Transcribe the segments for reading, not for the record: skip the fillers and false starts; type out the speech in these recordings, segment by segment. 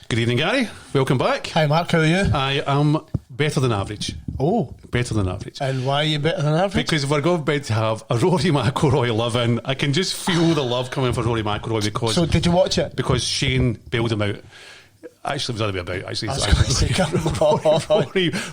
Good evening, Gary. Welcome back. Hi, Mark. How are you? I am better than average. Oh. Better than average. And why are you better than average? Because we're going to have a Rory McIlroy love-in. I can just feel the love coming for Rory McIlroy because... So, did you watch it? Because Shane bailed him out. Actually, it was other way about.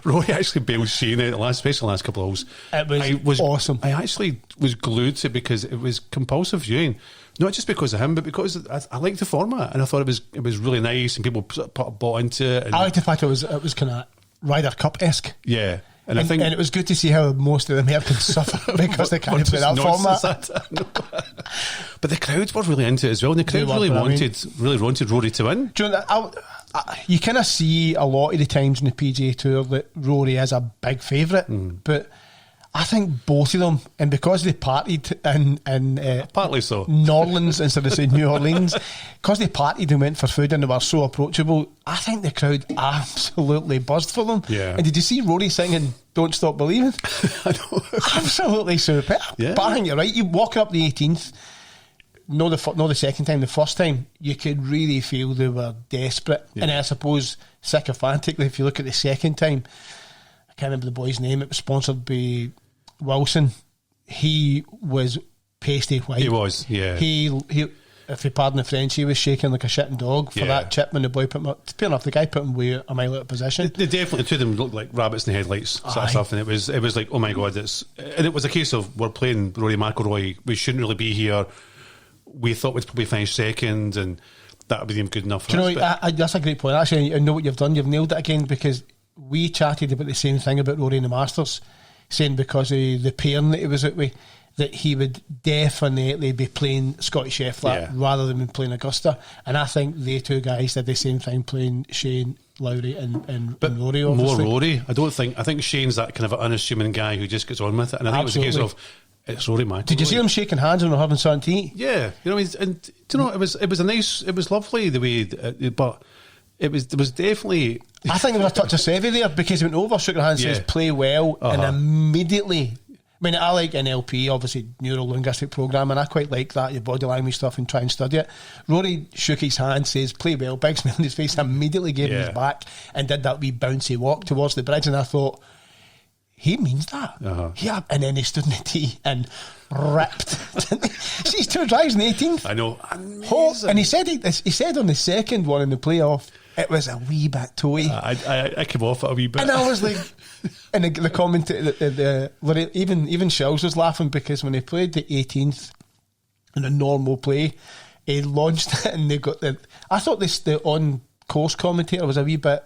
Rory actually bailed Shane out, especially the last couple of holes. It was awesome. I actually was glued to it because it was compulsive viewing. Not just because of him, but because I liked the format and I thought it was really nice and people bought into it. And I liked the fact it was kind of Ryder Cup-esque. Yeah. And it was good to see how most of the Americans suffer because they can't play that format. But the crowd were really into it as well. And the crowd really wanted Rory to win. Do you know, you kind of see a lot of the times in the PGA Tour that Rory is a big favourite, but I think both of them, and because they partied in partly so New Orleans instead of saying New Orleans, because they partied and went for food and they were so approachable, I think the crowd absolutely buzzed for them. Yeah. And did you see Rory singing "Don't Stop Believing"? I know. Absolutely superb. Yeah. But I think you're right. You walk up the 18th. No, the second time. The first time, you could really feel they were desperate, and I suppose sycophantically. If you look at the second time, I can't remember the boy's name. It was sponsored by Wilson. He was pasty white. He was, yeah. He if you pardon the French, he was shaking like a shitting dog for that chip when the boy put him up. Fair enough, the guy put him way a mile out of position. They definitely, the two of them looked like rabbits in the headlights sort of stuff, and it was like, oh my God, and it was a case of, we're playing Rory McIlroy, we shouldn't really be here. We thought we'd probably finish second and that would be good enough for us. That's a great point. Actually, I know what you've done. You've nailed it again, because we chatted about the same thing about Rory in the Masters, saying because of the pairing that he was out with, that he would definitely be playing Scotty Scheffler rather than playing Augusta. And I think they two guys did the same thing, playing Shane, Lowry and Rory, obviously. More Rory. I think Shane's that kind of unassuming guy who just gets on with it. And I think it was a case of, it's Rory McIlroy. Did you see them shaking hands when they were having something to eat? Yeah, and you know, it was lovely the way, but it was definitely. I think there was a touch of savvy there, because he went over, shook their hands, says play well, and immediately. I mean, I like NLP, obviously neuro-linguistic programming. I quite like that, your body language stuff, and try and study it. Rory shook his hand, says play well, big smile on his face, immediately gave him his back and did that wee bouncy walk towards the bridge, and I thought, he means that. And then he stood in the tee and ripped. See his two drives in the 18th. I know. Amazing. And he said on the second one in the playoff, it was a wee bit toey. I came off it a wee bit. And I was like, and the comment, even Shells was laughing, because when they played the 18th in a normal play, he launched it and they got I thought the on-course commentator was a wee bit,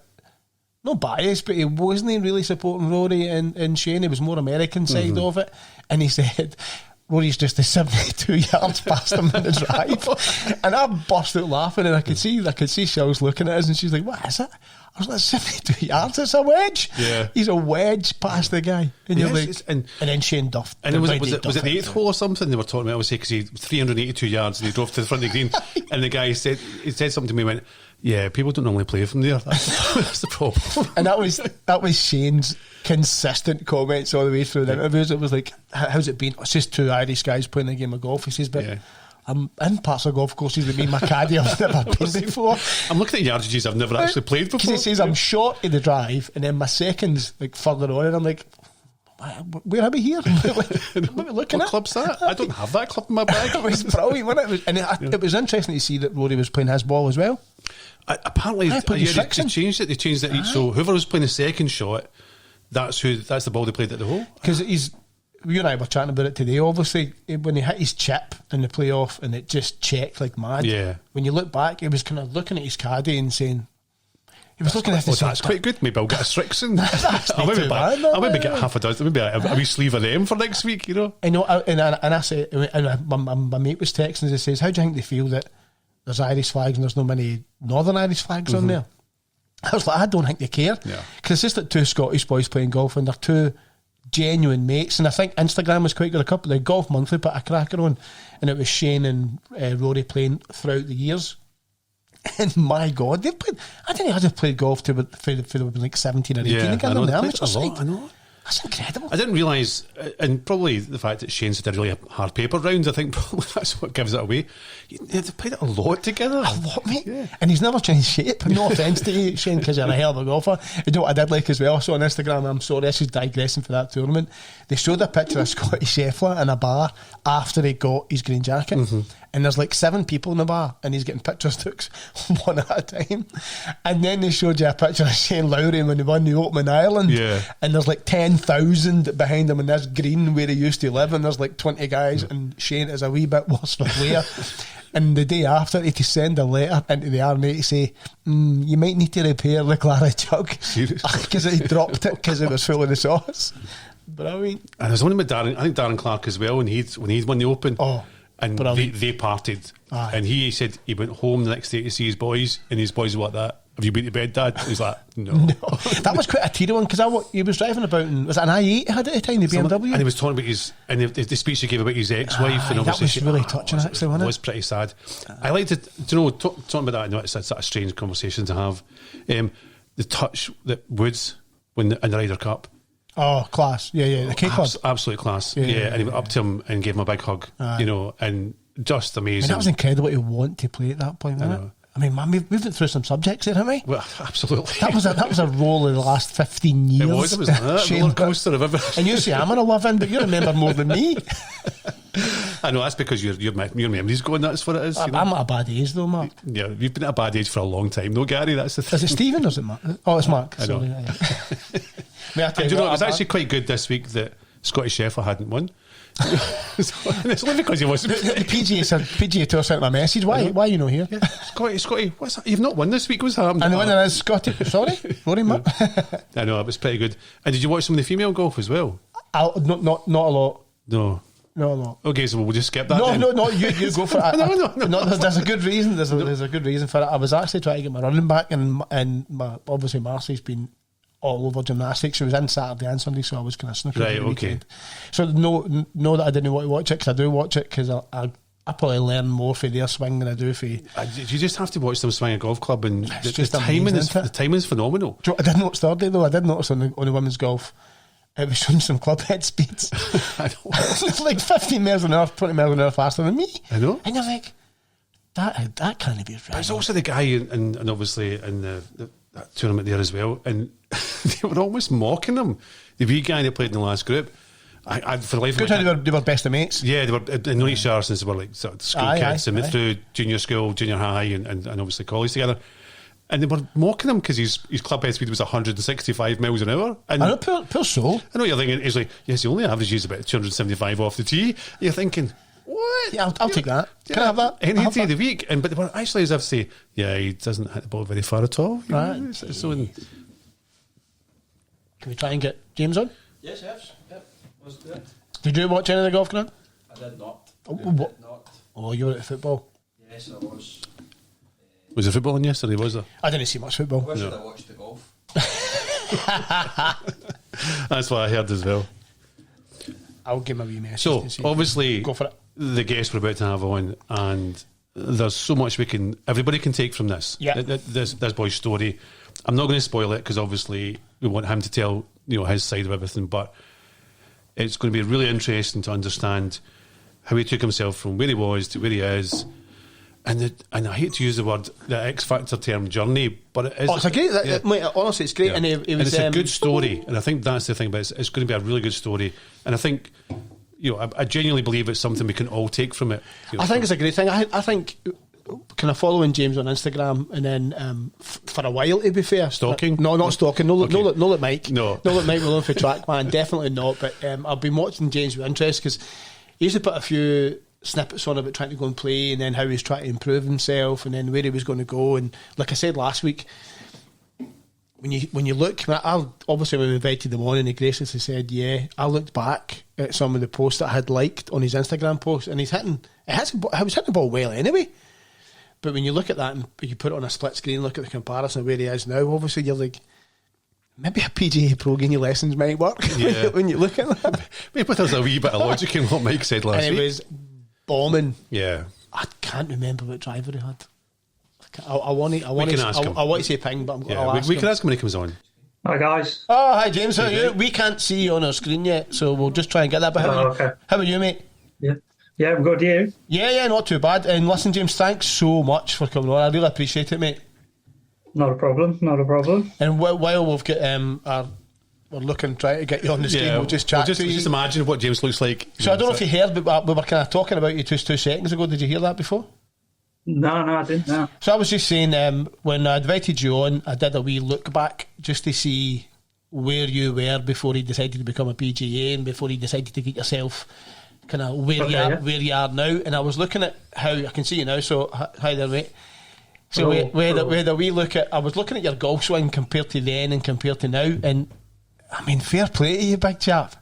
not biased, but he wasn't really supporting Rory and Shane. He was more American side of it. And he said, Rory's just 72 yards past him in the drive. And I burst out laughing, and I could see Shells looking at us, and she's like, what is it? I was like, 72 yards, it's a wedge. Yeah. He's a wedge past the guy. And you're like, and then Shane duffed. And was it the 8th hole or something they were talking about? I would say, because he 382 yards and he drove to the front of the green. And the guy said something to me, went, yeah, people don't normally play from there. That's the problem. And that was Shane's consistent comments all the way through the interviews. It was like, how's it been? It's just two Irish guys playing a game of golf. He says, but I'm in parts of golf courses with me, my caddy, I've never been before. I'm looking at yardages I've never actually played before. Because he says, I'm short in the drive, and then my second's like further on, and I'm like, where are we here? What are we looking at? What club's that? I don't have that club in my bag. It was brilliant, wasn't it? It was interesting to see that Rory was playing his ball as well. Apparently, they changed it. They changed it. So whoever was playing the second shot, that's the ball they played at the hole. Because you and I were chatting about it today. Obviously, when he hit his chip in the playoff and it just checked like mad. Yeah. When you look back, he was kind of looking at his caddy and saying, he was looking at this. That's quite good. Maybe I'll get a Strixon. I'll maybe get half a dozen. Maybe a wee sleeve of them for next week. You know. I know. And I said, and my mate was texting us. He says, "How do you think they feel that there's Irish flags and there's no many Northern Irish flags on there?" I was like, I don't think they care, because it's just like two Scottish boys playing golf, and they're two genuine mates. And I think Instagram was quite good. A couple of Golf Monthly put a cracker on, and it was Shane and Rory playing throughout the years. And my God, they've played. I didn't know how they've played golf for like 17 or 18 again on the amateur side. I know. That's incredible. I didn't realise, and probably the fact that Shane said a really hard paper round, I think probably that's what gives it away. They've played it a lot together. A lot, mate. Yeah. And he's never changed shape. No offence to you, Shane, because you're a hell of a golfer. You know what I did like as well? So on Instagram, I'm sorry, this is digressing for that tournament. They showed a picture of Scotty Scheffler in a bar after he got his green jacket. Mm-hmm. And there's like 7 people in the bar, and he's getting pictures took one at a time. And then they showed you a picture of Shane Lowry when he won the Open in Ireland. Yeah. And there's like 10,000 behind him in this green where he used to live, and there's like 20 guys, and Shane is a wee bit worse for wear. And the day after, he to send a letter into the army to say, you might need to repair the Clara jug. Because he dropped it because it was full of the sauce. Brilliant. And there's one with Darren Clark as well, when he'd won the Open. Oh. And they partied. Aye. And he said he went home the next day to see his boys, and his boys were like that. Have you been to bed, Dad? He's like, no. That was quite a teary one, because he was driving about, and was it an i8 he had at the time, the BMW? And he was talking about the speech he gave about his ex-wife. And that was really touching, actually, wasn't it? It was pretty sad. I like to, talking about that, I know it's a strange conversation to have. The touch that Woods in the Ryder Cup. Oh, class. Yeah, the K Club. Absolute class. Yeah, and he went up to him and gave him a big hug, and just amazing. And that was incredible to want to play at that point, wasn't it? I mean, man, we've been through some subjects here, haven't we? Well, absolutely. That was a roll of the last 15 years. It was a roller coaster of everything. And you say I'm going to love in, but you remember more than me. I know, that's because your memory's going, that's what it is. I'm at a bad age though, Mark. Yeah, you've been at a bad age for a long time though, Gary, that's the thing. Is it Stephen or is it Mark? Oh, it's Mark. Sorry. It was actually quite good this week that Scotty Scheffler hadn't won. It's only because he wasn't. The PGA Tour sent him a message. Why are you not here? Yeah. Scotty, what's that? You've not won this week. What's happened? And the winner is Scotty. Sorry, Rory. I know, it was pretty good. And did you watch some of the female golf as well? Not a lot. No. Not a lot. Okay, so we'll just skip that. No. You go for it. No. There's a good reason. There's a good reason for it. I was actually trying to get my running back, and obviously Marcy's been all over gymnastics. She was in Saturday and Sunday, so I was kind of snookered. Right, okay. Weekend. So know that I didn't want to watch it, because I do watch it, because I probably learn more for their swing than I do for. You just have to watch them swing a golf club, and the timing is phenomenal. I did notice Thursday though. I did notice on the women's golf, it was showing some club head speeds. I know. Like 15 miles an hour, 20 miles an hour faster than me. I know. And you're like, that can't be right. There's also the guy, and obviously in that tournament there as well, and they were almost mocking him. The wee guy that played in the last group. I for the life good, of me, they were best of mates. Yeah, they were. And known each other since they were like sort of school kids, and went through junior school, junior high, and obviously college together. And they were mocking him because his club head speed was 165 miles an hour. And I know, poor soul. I know what you're thinking. He's like, yes, he only averages about 275 off the tee. You're thinking, what? Yeah, I'll take that. Can I have that? Any day of the week. But they were actually as if to say, yeah, he doesn't hit the ball very far at all. Right. Can we try and get James on? Yes. Yep. Let's do it. Did you watch any of the golf, Grant? I did not. Oh, you were at football? Yes, I was. Was there football on yesterday, was there? I didn't see much football. Where should I watch the golf? That's what I heard as well. I'll give my wee message. So, obviously, go for it. The guest we're about to have on, and there's so much everybody can take from this. Yeah. This boy's story. I'm not going to spoil it, because obviously we want him to tell his side of everything, but it's going to be really interesting to understand how he took himself from where he was to where he is. And I hate to use the X Factor term, journey, but it is. Oh, it's a great. Mate, honestly, it's great, and it was. And it's a good story, and I think that's the thing. But it's going to be a really good story, and I think, I genuinely believe it's something we can all take from it. I think it's a great thing. I think kind of following James on Instagram, and then for a while, to be fair, stalking. No, not stalking. No, let Mike. No, let Mike will on for TrackMan. Definitely not. But I've been watching James with interest, because he used to put a few snippets on about trying to go and play, and then how he's trying to improve himself, and then where he was going to go. And like I said last week, when you look, obviously when we invited him on, and he graciously said, yeah, I looked back at some of the posts that I had liked on his Instagram post, and he was hitting the ball well anyway. But when you look at that and you put it on a split screen, look at the comparison of where he is now, obviously you're like, maybe a PGA Pro giving you lessons might work. Yeah. When you look at that. Maybe there's a wee bit of logic in what Mike said last week. And it was bombing. Yeah. I can't remember what driver he had. I want to say ping, but we can ask him when he comes on. Hi guys. Oh, hi James, how are you? mate. We can't see you on our screen yet, so we'll just try and get that. But how are you? Okay. How are you, mate? Yeah, I'm good. You? Yeah, not too bad. And listen, James, thanks so much for coming on. I really appreciate it, mate. Not a problem. Not a problem. And while we've got we're looking, trying to get you on the screen, we'll just chat to you. Just imagine what James looks like. So I don't know if you heard, but we were kind of talking about you just 2 seconds ago. Did you hear that before? No, I didn't. No. So I was just saying, when I invited you on, I did a wee look back just to see where you were before you decided to become a PGA and before you decided to get yourself kind of where you are now. And I was looking at how I can see you now. So hi there, mate. So whether we look at, I was looking at your golf swing compared to then and compared to now, and I mean, fair play to you, big chap.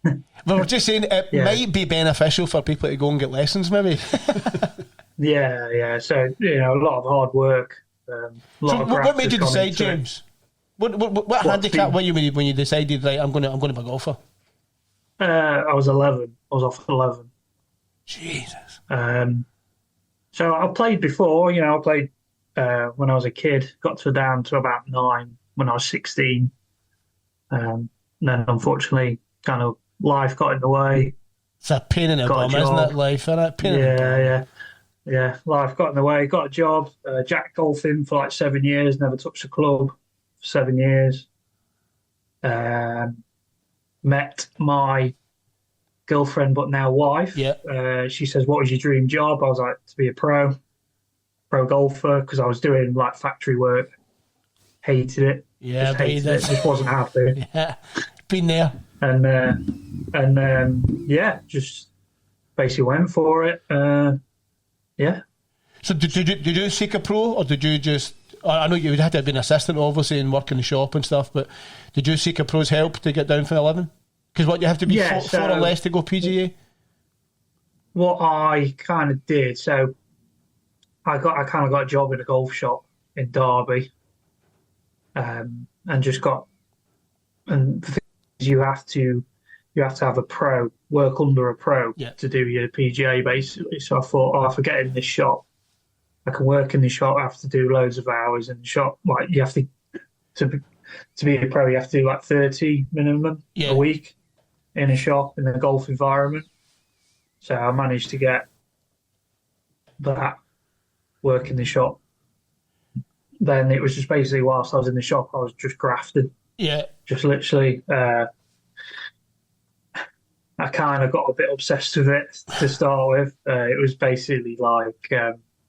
But we're just saying it might be beneficial for people to go and get lessons, maybe. Yeah. So a lot of hard work. So what made you decide, James? What handicap were you when you decided, right, I'm going to be a golfer? I was 11. I was off 11. Jesus. So I played before. I played when I was a kid. Got down to about 9 when I was 16. Then unfortunately, kind of life got in the way. It's a pain in the bum, isn't it? Life, isn't it? Pain in the bum. Yeah. Life got in the way. Got a job. Jack golfing for like 7 years. Never touched a club for 7 years. Met my girlfriend, but now wife. Yeah. She says, "What was your dream job?" I was like, "To be a pro golfer," because I was doing like factory work. Hated it. Yeah, just hated it. Just wasn't happy. Yeah, been there. And just basically went for it. Yeah. So did you seek a pro, or did you just? I know you had to have been an assistant, obviously, and work in the shop and stuff. But did you seek a pro's help to get down for 11? Because what you have to be four or less to go PGA. What I kind of did, so I kind of got a job in a golf shop in Derby, and just got, and the thing is you have to have a pro, work under a pro to do your PGA basically. So I thought, if I get in this shop, I can work in the shop. I have to do loads of hours in the shop. Like you have to be a pro, you have to do like 30 minimum a week in a shop in a golf environment. So I managed to get that work in the shop. Then it was just basically whilst I was in the shop, I was just grafted. Yeah. Just literally, I kind of got a bit obsessed with it to start with. It was basically like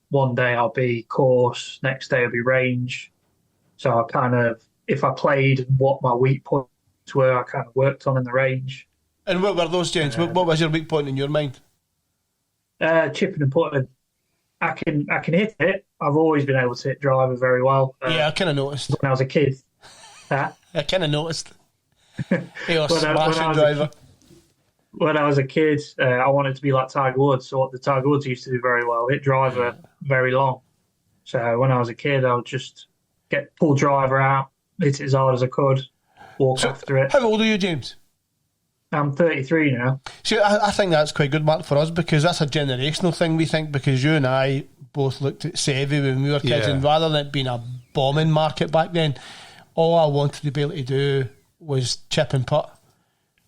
one day I'll be course, next day I'll be range. So I kind of, if I played what my weak points were, I kind of worked on in the range. And what were those, James? What was your weak point in your mind? Chipping and putting. I can hit it. I've always been able to hit driver very well. I kind of noticed. When I was a kid. I kind of noticed. You're a smashing driver. When I was a kid, I wanted to be like Tiger Woods. So what the Tiger Woods used to do very well, hit driver very long. So when I was a kid, I would just pull driver out, hit it as hard as I could, walk after it. How old are you, James? I'm 33 now. See, I think that's quite good, Mark, for us, because that's a generational thing, we think, because you and I both looked at Sevy when we were kids, and rather than it being a bombing market back then, all I wanted to be able to do was chip and putt.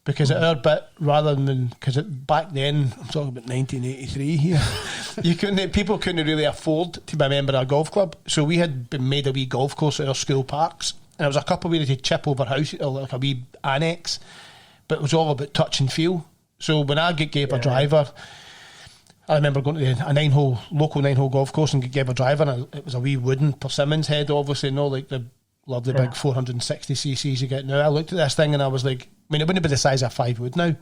Because at our bit, rather than, because back then, I'm talking about 1983 here, people couldn't really afford to be a member of a golf club. So we had been made a wee golf course at our school parks, and it was a couple of ways to chip over house, or like a wee annex, but it was all about touch and feel. So when I gave a driver, I remember going to a local 9-hole golf course and gave a driver, and it was a wee wooden Persimmon's head, obviously, like the lovely big 460cc's you get now. I looked at this thing and I was like, it wouldn't be the size of 5 wood now.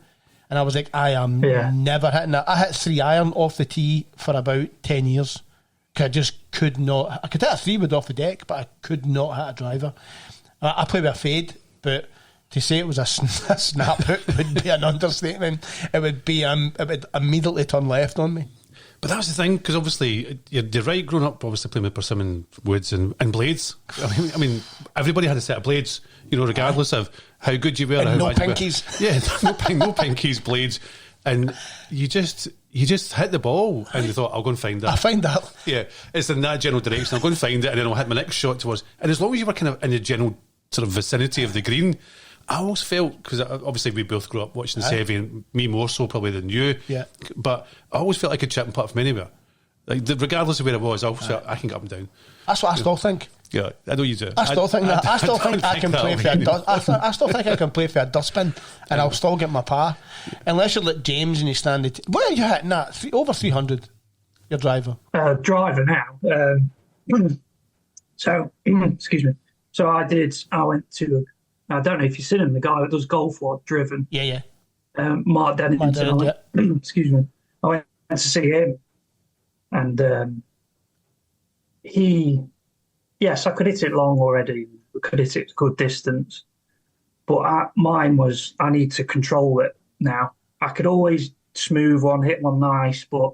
And I was like, I am never hitting that. I hit 3-iron off the tee for about 10 years. I just could not. I could hit a 3-wood off the deck, but I could not hit a driver. I play with a fade, but to say it was a snap hook would be an understatement. It would immediately turn left on me. But that was the thing, because obviously you're right, growing up obviously playing with persimmon woods and blades. I mean, everybody had a set of blades, regardless of how good you were. And or how no bad pinkies. You were. Yeah, no pinkies, blades. And you just hit the ball and you thought, I'll go and find that. I find that. Yeah, it's in that general direction. I'll go and find it and then I'll hit my next shot towards. And as long as you were kind of in the general sort of vicinity of the green, I always felt, because obviously we both grew up watching the Seve, and me more so probably than you. Yeah. But I always felt I could chip and putt from anywhere. Like, regardless of where it was, I always felt I can get up and down. That's what I still think. Yeah, I know you do. I still think that. I still think I can that play for I still think I can play for a dustbin, and I'll still get my par. Unless you're like James and you stand it. What are you hitting at? Over 300. Your driver. Driver now. So excuse me. So I went to. I don't know if you've seen him. The guy that does golf what driven. Yeah. Mark Dennington. Excuse me. I went to see him, and yes, I could hit it long already. I could hit it a good distance. But mine was, I need to control it now. I could always smooth one, hit one nice, but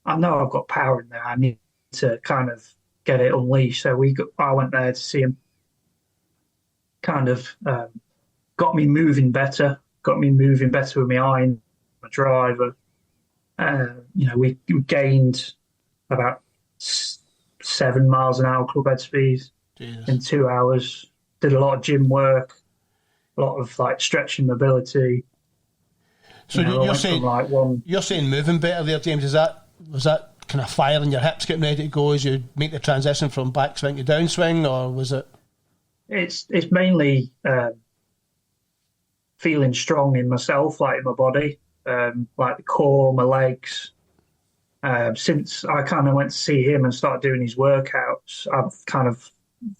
I know I've got power in there. I need to kind of get it unleashed. So I went there to see him. Kind of got me moving better with my iron, my driver. We gained about 7 miles an hour club head speed in 2 hours. Did a lot of gym work, a lot of like stretching mobility. So you're saying moving better there, James. Was that kind of firing your hips, getting ready to go as you make the transition from backswing to downswing, or was it? It's mainly feeling strong in myself, like in my body, like the core, my legs. Since I kind of went to see him and started doing his workouts,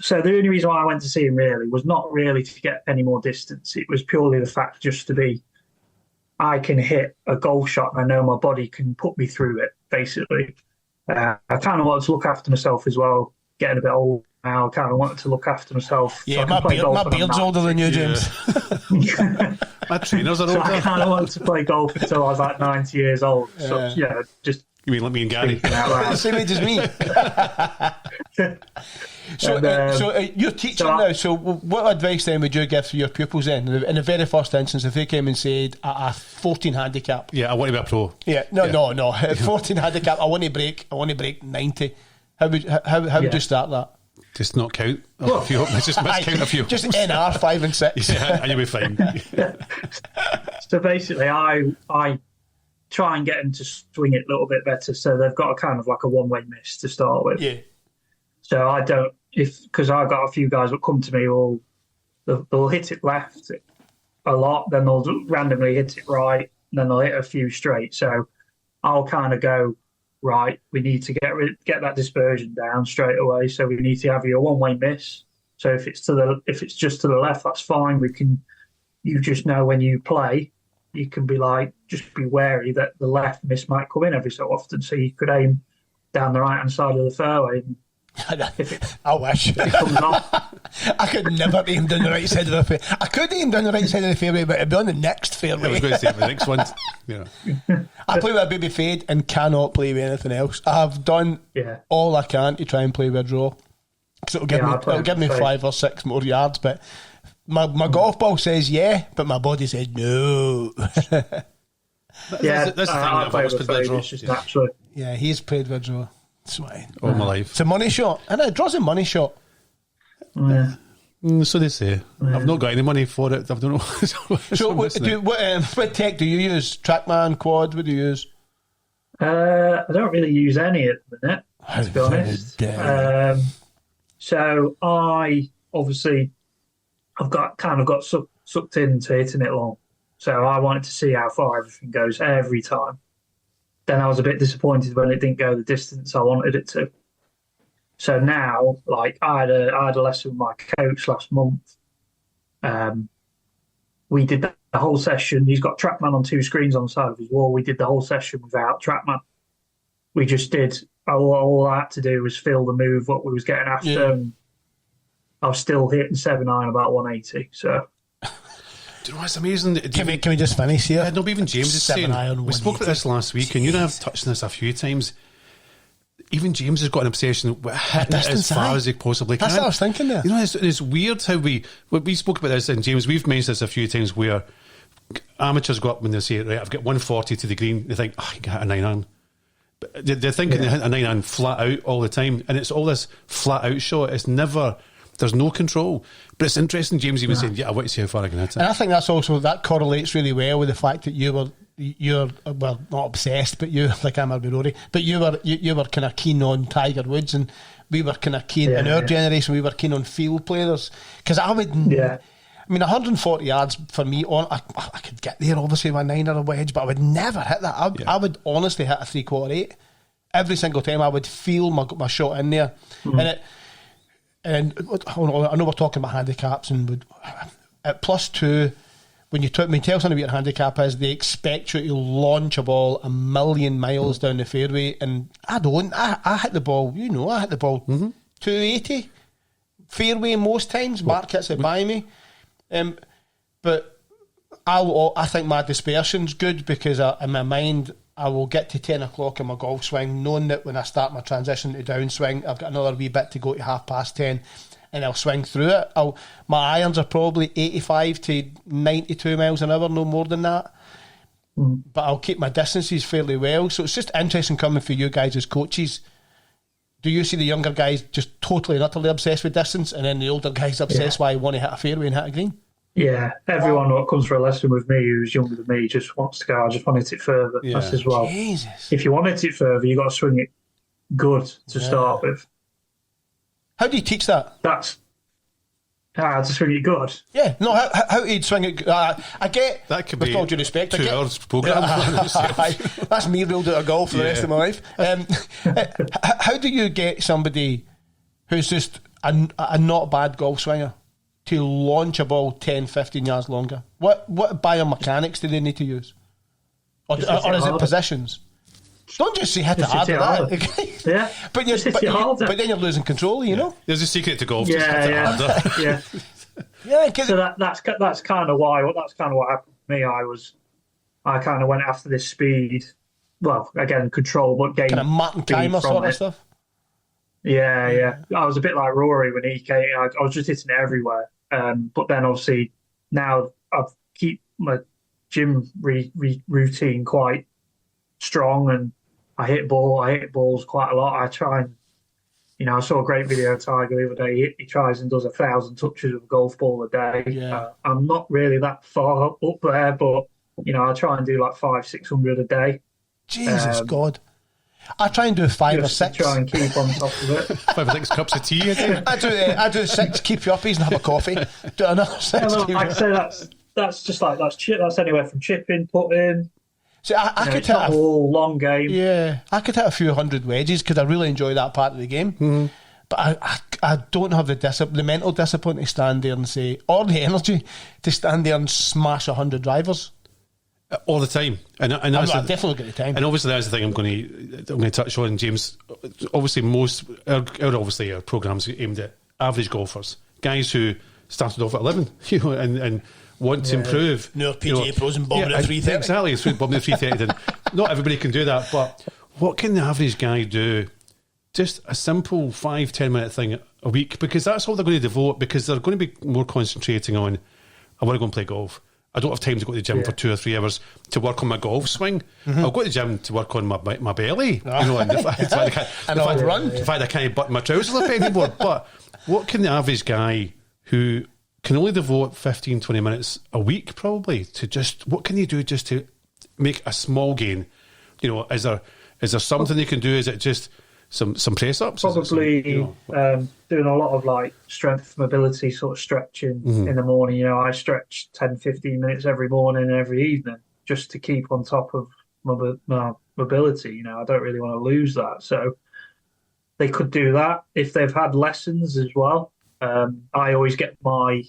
so the only reason why I went to see him really was not really to get any more distance. It was purely the fact just to be, I can hit a golf shot and I know my body can put me through it, basically. I kind of wanted to look after myself as well, getting a bit old now. I kind of wanted to look after myself. Yeah, so my beard's older than you, James. My trainers are so older. I kind of wanted to play golf until I was like 90 years old. So, just... You mean like me and Gary? Same age as me. You're teaching now. So what advice then would you give to your pupils then? In the very first instance, if they came and said a 14 handicap. Yeah, I want to be a pro. Yeah, no. 14 handicap. I want to break 90. How would you start that? Just not count a few. Just miscount a few. Just NR 5 and 6. Yeah, and you'll be fine. So basically, I try and get them to swing it a little bit better. So they've got a kind of like a one-way miss to start with. Yeah. So I don't, because I've got a few guys that come to me, they'll hit it left a lot, then they'll randomly hit it right, and then they'll hit a few straight. So I'll kind of go, right, we need to get that dispersion down straight away. So we need to have your one-way miss. So if it's just to the left, that's fine. You just know when you play, you can be like, just be wary that the left miss might come in every so often. So you could aim down the right-hand side of the fairway. And I wish. It comes off. I could never aim down the right side of the fairway. I could aim down the right side of the fairway, but it'd be on the next fairway. I was going to say the next one. I play with a baby fade and cannot play with anything else. I have done all I can to try and play with a draw. Because it'll give me 5 or 6 more yards, but my golf ball says but my body says no. That's the thing. I play with fade. It's just naturally. Yeah, he's played with draw. That's why. All my life. It's a money shot. And it draws a money shot. Yeah. So they say. Yeah. I've not got any money for it. I don't know. So what tech do you use? TrackMan, Quad, what do you use? I don't really use any at the minute, to be honest. So I obviously I've got sucked into hitting it long. So I wanted to see how far everything goes every time. Then I was a bit disappointed when it didn't go the distance I wanted it to. So now, like I had a lesson with my coach last month. We did the whole session. He's got TrackMan on 2 screens on the side of his wall. We did the whole session without TrackMan. We just did all I had to do was feel the move, what we was getting after. And I was still hitting 7-iron about 180. So. Do you know what's amazing? Can we just finish here? No, but even James is saying, we spoke about this last week, and you and I have touched on this a few times. Even James has got an obsession with hitting it as far as he possibly can. That's what I was thinking there. You know, it's weird how we spoke about this, and James, we've mentioned this a few times, where amateurs go up when they say, right, I've got 140 to the green, they think, I can hit a 9-iron. But they're thinking they hit a 9-iron flat out all the time, and it's all this flat out shot. It's never There's no control. But it's interesting, James even saying, I want to see how far I can hit it. And I think that correlates really well with the fact that you're well, not obsessed, but you, like I'm with Rory, but you were kind of keen on Tiger Woods, and we were kind of keen in our generation. We were keen on field players, because I would. I mean, 140 yards for me, I could get there obviously with a 9 or a wedge, but I would never hit that. I would honestly hit a 3/4 8 every single time. I would feel my shot in there, and I know we're talking about handicaps, and at +2. When you tell somebody what your handicap is, they expect you to launch a ball a million miles down the fairway, and I don't. I hit the ball, I hit the ball 280 fairway most times. Mark hits it by me, but I think my dispersion's good, because in my mind I will get to 10 o'clock in my golf swing, knowing that when I start my transition to downswing, I've got another wee bit to go to 10:30. And I'll swing through it. My irons are probably 85 to 92 miles an hour, no more than that. But I'll keep my distances fairly well. So it's just interesting coming for you guys as coaches. Do you see the younger guys just totally and utterly obsessed with distance, and then the older guys obsessed why they want to hit a fairway and hit a green? Yeah, everyone that comes for a lesson with me who's younger than me just wants to go, I just want to hit it further. That's as well. Jesus. If you want to hit it further, you've got to swing it good to start with. How do you teach that? That's to swing it good. Yeah, no, how do you swing it? I get, that could with be all due respect, 2 hours program. That's me ruled out of golf for the rest of my life. How do you get somebody who's just a not bad golf swinger to launch a ball 10, 15 yards longer? What biomechanics do they need to use? Or is it positions? Don't just say hit it harder. Yeah, but then you're losing control. You know, there's a secret to golf. Yeah. So that's kind of what happened to me. I kind of went after this speed. Well, again, control, but gain kind of Martin Keimer sort of stuff. Yeah. I was a bit like Rory when he came. I was just hitting it everywhere. But then obviously now I've keep my gym routine quite strong, and I hit balls quite a lot. I try and, I saw a great video of Tiger the other day. He tries and does 1,000 touches of a golf ball a day. Yeah. I'm not really that far up there, but I try and do like 500-600 a day. Jesus God. I try and do 5 or 6. Try and keep on top of it. 5 or 6 cups of tea a day. I do 6, keep you uppies and have a coffee. Do another 6. Like I say, that's just like that's anywhere from chipping, putting. See, I could hit a whole long game. Yeah, I could hit a few hundred wedges because I really enjoy that part of the game. But I don't have the mental discipline to stand there and say, or the energy to stand there and smash 100 drivers all the time. And that's I've definitely got the time. And obviously that's the thing I'm going to touch on, James. Obviously our programmes aimed at average golfers, guys who started off at 11, and want to improve. No PGA pros and bombing at 3:30. Exactly, it's bombing at 3:30. Not everybody can do that, but what can the average guy do? Just a simple 5-10 minute thing a week, because that's all they're going to devote, because they're going to be more concentrating on, I want to go and play golf. I don't have time to go to the gym for 2 or 3 hours to work on my golf swing. I'll go to the gym to work on my belly. And the fact I can't button my trousers up anymore. But what can the average guy who can only devote 15-20 minutes a week probably to just, what can you do just to make a small gain? Is there something they can do? Is it just some press ups? Probably doing a lot of like strength mobility sort of stretching in the morning. I stretch 10-15 minutes every morning and every evening just to keep on top of my mobility. I don't really want to lose that. So they could do that if they've had lessons as well. I always get my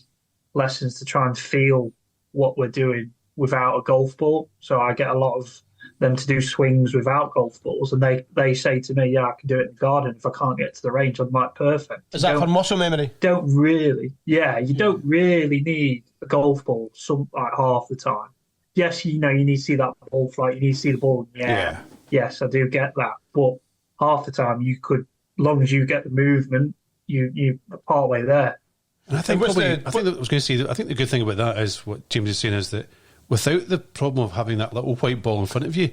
lessons to try and feel what we're doing without a golf ball. So I get a lot of them to do swings without golf balls, and they say to me, I can do it in the garden. If I can't get to the range, I'm like, perfect. Is that for muscle memory? Don't really need a golf ball half the time. Yes, you need to see that ball flight, you need to see the ball. Yes, I do get that. But half the time you could, as long as you get the movement, you part way there. And I think the good thing about that is what James is saying is that without the problem of having that little white ball in front of you,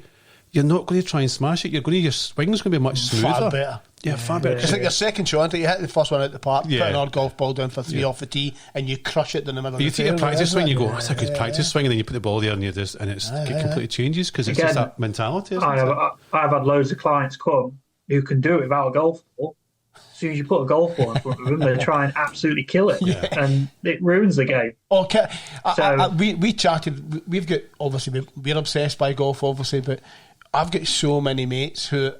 you're not going to try and smash it. Your swing's going to be much smoother. Far better. Yeah, far better. It's like your second shot. You hit the first one out the park, Yeah. put an odd golf ball down for 3 off the tee, and you crush it in the middle. You of the take a fairway, practice isn't swing, it? you go, that's a good practice swing, and then you put the ball there, and it completely changes because it's just Again, that mentality. Isn't it? I've had loads of clients come who can do it without a golf ball. As soon as you put a golf ball in front of them, they try and absolutely kill it, and it ruins the game. Okay, So- we chatted. We've got, obviously we're obsessed by golf, obviously, but I've got so many mates who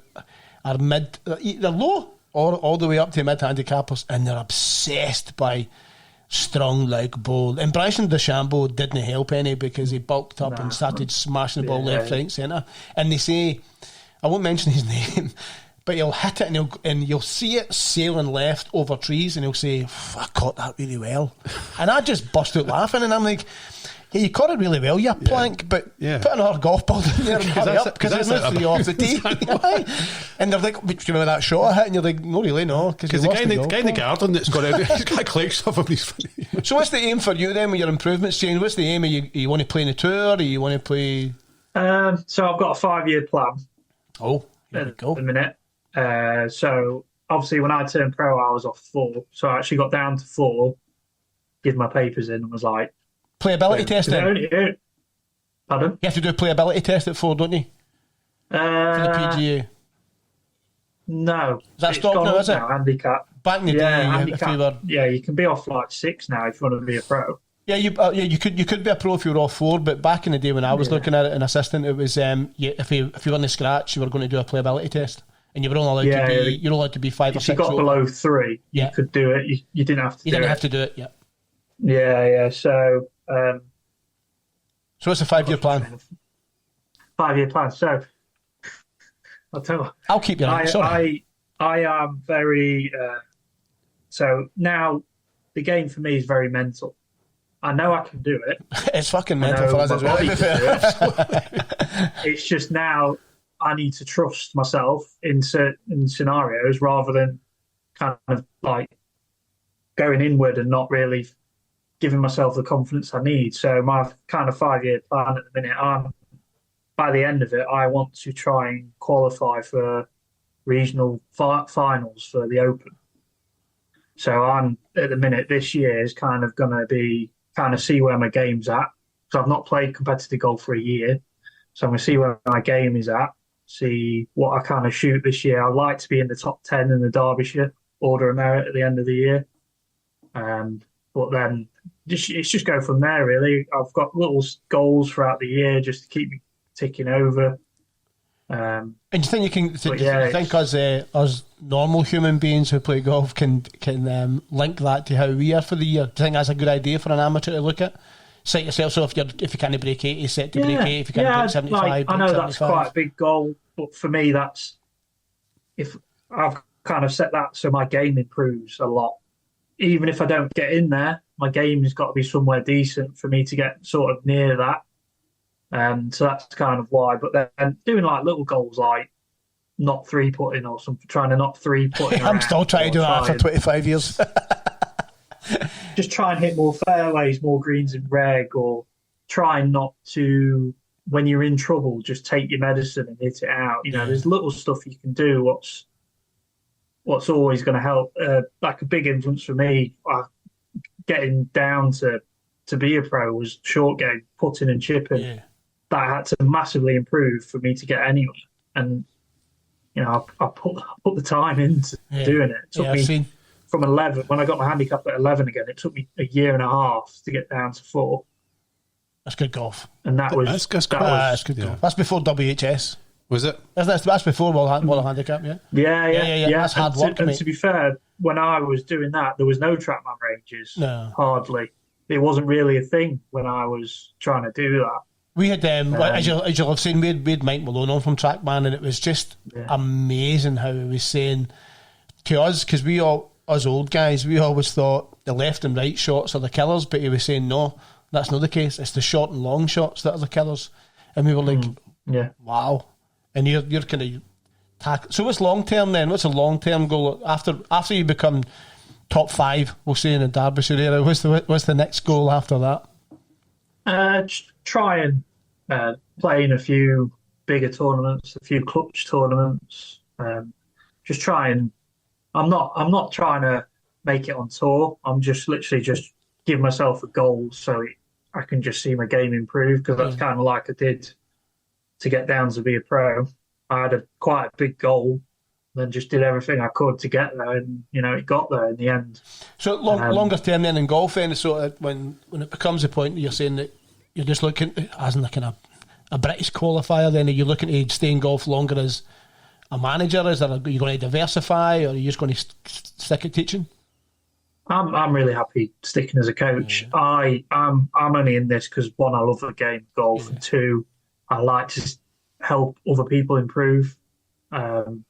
are they're low or all the way up to mid handicappers, and they're obsessed by strong leg ball. And Bryson DeChambeau didn't help any because he bulked up and started smashing the ball left, right, and centre. And they say, I won't mention his name, but he'll hit it and you'll see it sailing left over trees, and he'll say, I caught that really well. And I just bust out laughing, and I'm like, yeah, you caught it really well, you plank, but put another golf ball in there and hurry up, because there's no 3 off the tee. And they're like, do you remember that shot I hit? And you're like, no, really, no. Because the guy in the garden that's got out, he's got clicks off of his. So what's the aim for you then with your improvements, Shane? What's the aim? You want to play in the tour, or you want to play? So I've got a 5-year plan. Oh, here we go. At the minute. So obviously when I turned pro, I was off 4. So I actually got down to 4, did my papers in, and was like, Playability test then? Pardon? You have to do a playability test at 4, don't you? For the PGA. No. Is that stopped now, is it? Handicap. Back in the day, handicap. if you were... Yeah, you can be off like 6 now if you want to be a pro. Yeah, you could be a pro if you were off 4, but back in the day when I was looking at it, an assistant, it was if you were in the scratch, you were going to do a playability test, and you were only allowed to be 5 or 6. If you got below 3, you could do it. You didn't have to. You didn't have to do it. Yeah. Yeah. So. So what's the 5-year plan? 5-year plan. So I'll tell you. I'll keep you on. Sorry. I am very. So now the game for me is very mental. I know I can do it. It's fucking mental for us as well. It's just now I need to trust myself in certain scenarios rather than kind of like going inward and not really giving myself the confidence I need. So my kind of 5-year plan at the minute, by the end of it, I want to try and qualify for regional finals for the Open. So I'm at the minute, this year is kind of going to be kind of see where my game's at. So I've not played competitive golf for a year. So I'm going to see where my game is at, see what I kind of shoot this year. I'd like to be in the top 10 in the Derbyshire Order of Merit at the end of the year. But then it's just go from there, really. I've got little goals throughout the year just to keep me ticking over. And do you think you can? Do you think us normal human beings who play golf can link that to how we are for the year? Do you think that's a good idea for an amateur to look at? Set yourself so if you can't break 80, set to break 80. If you can't break 75, I know break that's 75. quite a big goal, but for me, that's if I've kind of set that so my game improves a lot. Even if I don't get in there, my game has got to be somewhere decent for me to get sort of near that. So that's kind of why. But then doing like little goals like not 3-putting or something, trying to not 3-putting. I'm still trying to do that for 25 years. Just try and hit more fairways, more greens in reg, or try not to, when you're in trouble, just take your medicine and hit it out. There's little stuff you can do. What's always going to help. Like a big influence for me, getting down to be a pro was short game, putting and chipping. Yeah. That had to massively improve for me to get anywhere. And I put the time into doing it. It took me from 11 when I got my handicap at 11 again. It took me a year and a half to get down to 4. That's good golf. And that was that's good golf. That's before WHS. Was it? That's before World Handicap. Yeah. That's hard work. And to be fair, when I was doing that, there was no TrackMan ranges. No, hardly. It wasn't really a thing when I was trying to do that. We had, as you'll have seen, we had Mike Malone on from TrackMan, and it was just amazing how he was saying to us, because us old guys, we always thought the left and right shots are the killers, but he was saying, no, that's not the case. It's the short and long shots that are the killers. And we were like, wow. And you're kind of so what's long term then? What's a long term goal after you become top 5? We'll say in the Derbyshire area. What's the next goal after that? Try and play in a few bigger tournaments, a few clutch tournaments. Just try and I'm not trying to make it on tour. I'm just literally just give myself a goal so I can just see my game improve, because that's kind of like I did to get down to be a pro. I had quite a big goal, then just did everything I could to get there, and it got there in the end. So longer term then in golf, then, so when it becomes a point you're saying that you're just looking as in like a British qualifier, then are you looking to stay in golf longer as a manager? Are you going to diversify, or are you just going to stick at teaching? I'm really happy sticking as a coach. Yeah. I'm only in this because, one, I love the game of golf, and two, I like to help other people improve. I'm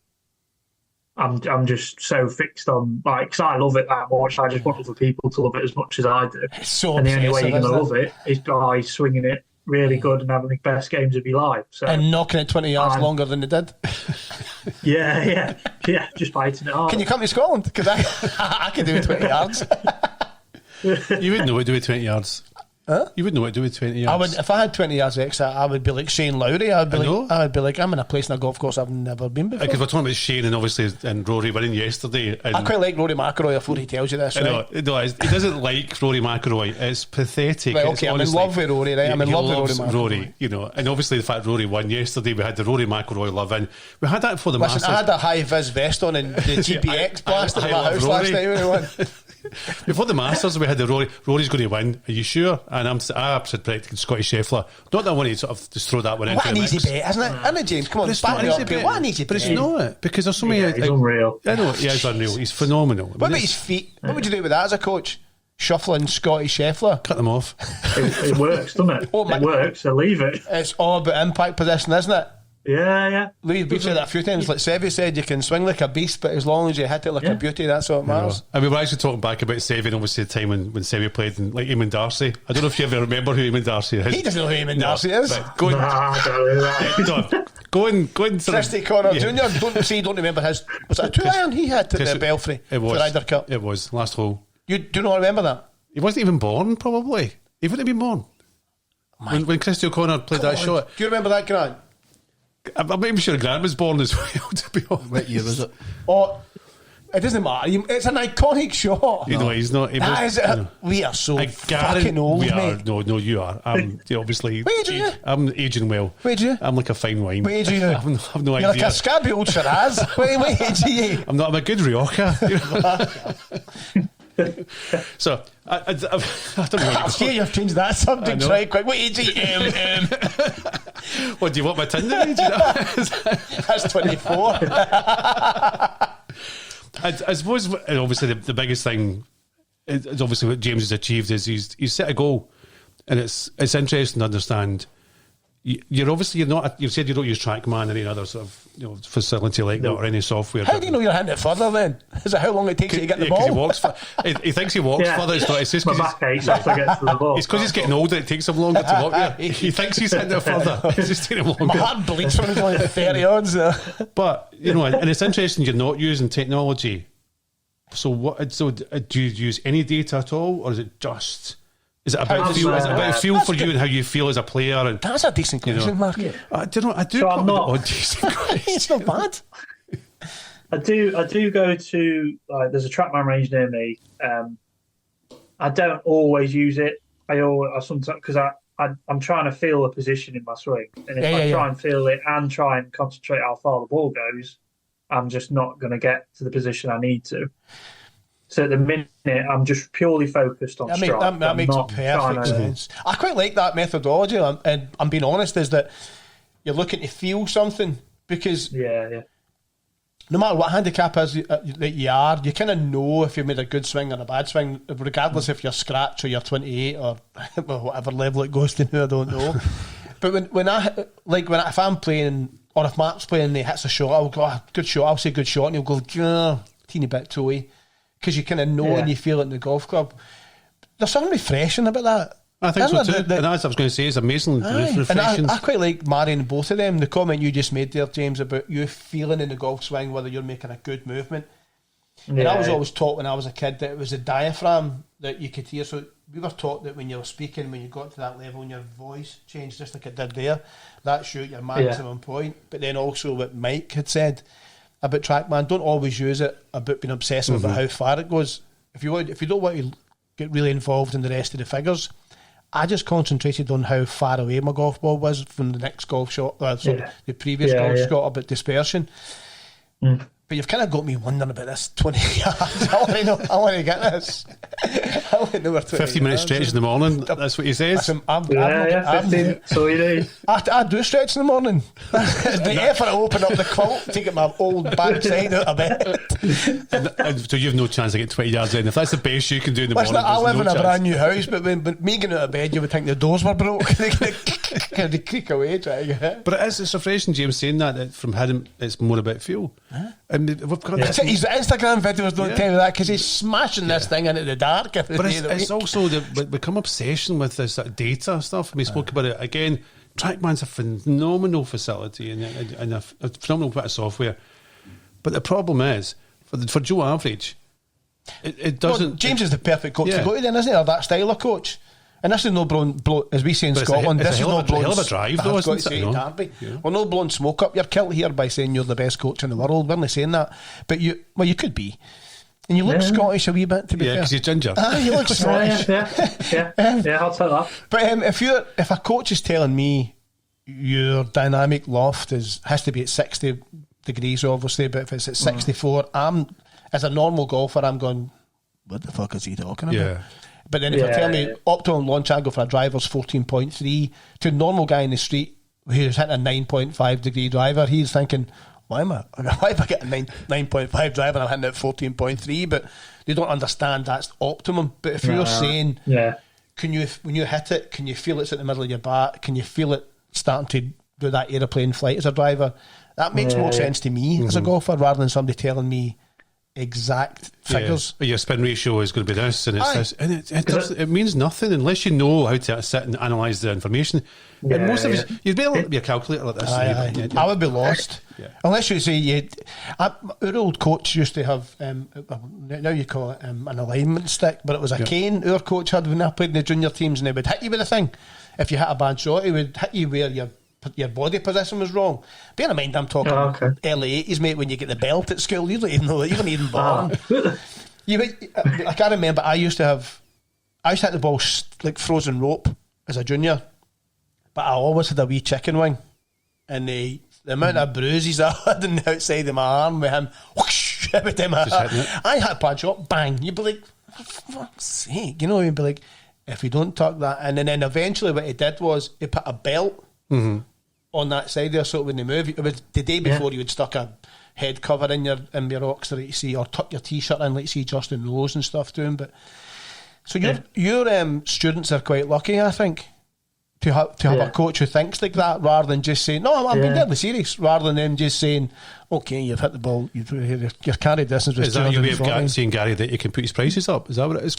just so fixed on, because I love it that much. I just want other people to love it as much as I do. It's so and the only way you're going to love it is by swinging it really good and having the best games of your life. So, and knocking it 20 yards longer than they did. Yeah, just by hitting it hard. Can you come to Scotland? Because I can do it 20 yards. You wouldn't know what to do with 20 yards. Huh? You wouldn't know what to do with 20 yards. I would, if I had 20 yards extra, I would be like Shane Lowry. I would be like, I'm in a place in a golf course I've never been before. Because we're talking about Shane and obviously and Rory winning yesterday. And I quite like Rory McIlroy before he tells you this. Right? No, he doesn't like Rory McIlroy. It's pathetic. Right, okay, I'm in love with Rory, right? I'm in love with Rory McIlroy. And obviously the fact Rory won yesterday, we had the Rory McIlroy love in. We had that for the Masters. I had a high vis vest on and the GPX blasted in my house last night when he won. Before the Masters, we had the Rory's going to win. Are you sure? And I said predicting Scotty Scheffler. Not that I want to sort of just throw that one into the mix. What an easy bet, isn't it? Isn't it, James? Come on, it's not an easy bet. What an easy bet. But it's not, because there's so many. He's unreal. I know, he is unreal. He's phenomenal. What about his feet? What would you do with that as a coach? Shuffling Scotty Scheffler? Cut them off. It works, doesn't it? It works, so leave it. It's all about impact position, isn't it? Yeah. We've said that a few times. Like Seve said, you can swing like a beast, but as long as you hit it like a beauty, that's what matters. And we were actually talking back about Seve, and obviously the time when Seve played in, like, Eamon Darcy. I don't know if you ever remember who Eamon Darcy is. He doesn't know who Eamon Darcy is. Go and Christy Connor Jr. Don't remember his. Was it a 2-iron he had at the Belfry? It was. For Ryder Cup. It was last hole. You do not remember that? He wasn't even born. Probably he wouldn't have been born when Christy O'Connor played that shot. Do you remember that, Grant? I'm not even sure Grant was born as well, to be honest. What year was it? Oh, it doesn't matter. It's an iconic shot. You know, he's not. We are so fucking old, mate. No, you are. I'm obviously. What age are you? I'm aging well. What age are you? I'm like a fine wine. What age are you? I've no You're idea. like a scabby old Shiraz. What age are you? I'm a good Rioja. So I don't know. I'll see you've changed that subject right quick. What age are you? What do you want my Tinder age? That's 24. I suppose obviously the biggest thing is obviously what James has achieved is he's set a goal, and it's interesting to understand. You're not. You've said you don't use TrackMan or any other sort of facility like that or any software. How do you know you're hitting it further then? Is it how long it takes you to get the ball? He walks. He thinks he walks further. It's just my back aches after I get to the ball. It's because he's getting older. It takes him longer to walk there. He thinks he's hitting it further. It's just taking him longer. My heart bleeds when he's only 30 odds. But and it's interesting you're not using technology. So what? So do you use any data at all, or is it just? Is it about feel? Is it about feel for you and how you feel as a player? And that's a decent question, Mark. Yeah. I don't know. I do. So I'm not. Decent It's not bad. I do go to there's a TrackMan range near me. I don't always use it. I sometimes because I'm trying to feel the position in my swing, and if I try and feel it and try and concentrate how far the ball goes, I'm just not going to get to the position I need to. So at the minute, I'm just purely focused on strike. That makes perfect sense. I quite like that methodology, and I'm being honest, is that you're looking to feel something, because no matter what handicap is that you are, you kind of know if you made a good swing or a bad swing, regardless if you're scratch or you're 28 or whatever level it goes to now, I don't know. But if I'm playing, or if Mark's playing and he hits a shot, I'll go, good shot, I'll say good shot, and he'll go, teeny bit toey. Because you kind of know and you feel it in the golf club. There's something refreshing about that. I think so too. And as I was going to say, it's amazing. Refreshing. And I quite like marrying both of them. The comment you just made there, James, about you feeling in the golf swing whether you're making a good movement. And I was always taught when I was a kid that it was the diaphragm that you could hear. So we were taught that when you were speaking, when you got to that level and your voice changed just like it did there, that's your maximum point. But then also what Mike had said about TrackMan, don't always use it about being obsessive about how far it goes. If you don't want to get really involved in the rest of the figures, I just concentrated on how far away my golf ball was from the next golf shot, the previous golf shot about dispersion. But you've kind of got me wondering about this 20 yards. I want to get this. I want to know where 50-minute stretch in the morning. That's what he says. Listen, 15. So you do. I do stretch in the morning. The effort to open up the quilt to get my old backside out of bed. So you've no chance to get 20 yards in. If that's the best you can do in the morning, I live no in a chance. brand new house, but me getting out of bed, you would think the doors were broke. They creak away trying to get it. But it's refreshing, James, saying that from him, it's more about feel. And we've got this. His Instagram videos don't tell you that because he's smashing this thing into the dark. Every But day of the it's week. also the become obsession with this data stuff. And we spoke about it again. TrackMan's a phenomenal facility and a phenomenal bit of software. But the problem is, for Joe Average, it doesn't. Well, James is the perfect coach to go to then, isn't he? Or that style of coach. And this is no blown, as we say in Scotland, this is no blown. Hell of a drive, though, isn't it? Derby. We're not blowing smoke up your kilt here by saying you're the best coach in the world. We're not saying that, but you could be. And you look Scottish a wee bit, to be fair. Yeah, because you're ginger. You look Scottish. Yeah, I'll take that. But if a coach is telling me your dynamic loft has to be at 60 degrees, obviously, but if it's at 64, as a normal golfer, I'm going, what the fuck is he talking about? Yeah. But then if you tell me optimum launch angle for a driver's 14.3 to a normal guy in the street who's hitting a 9.5 degree driver, he's thinking, why am I getting a 9.5 driver and I'm hitting it at 14.3? But they don't understand that's optimum. But if you're saying, when you hit it, can you feel it's at the middle of your bat? Can you feel it starting to do that aeroplane flight as a driver? That makes more sense to me as a golfer rather than somebody telling me exact figures. Your spin ratio is going to be this, and it's this, and it means nothing unless you know how to sit and analyse the information. And most of us, you'd be able to be a calculator like this. I would be lost unless you say our old coach used to have now you call it an alignment stick, but it was a cane our coach had when I played in the junior teams, and he would hit you with a thing. If you hit a bad shot, he would hit you where your body position was wrong. Bear in mind, I'm talking early 80s, mate, when you get the belt at school. You don't even know that. You weren't even born. I can't remember. I used to hit the ball like frozen rope as a junior, but I always had a wee chicken wing. And the amount of bruises I had on the outside of my arm with him, whoosh, every time I had a bad shot, bang. You'd be like, for fuck's sake. You know, you'd be like, if we don't tuck that. And then eventually what he did was he put a belt on that side there so it wouldn't move. It was the day before you would stuck a head cover in your Oxford, like you see, or tuck your t-shirt in like you see Justin Rose and stuff doing. But so your students are quite lucky, I think, to have a coach who thinks like that rather than just saying, no, I'm being deadly serious, rather than them just saying, okay, you've hit the ball, your carry distance was 240. Is that your way of saying, Gary, that you can put his prices up? Is that what it is?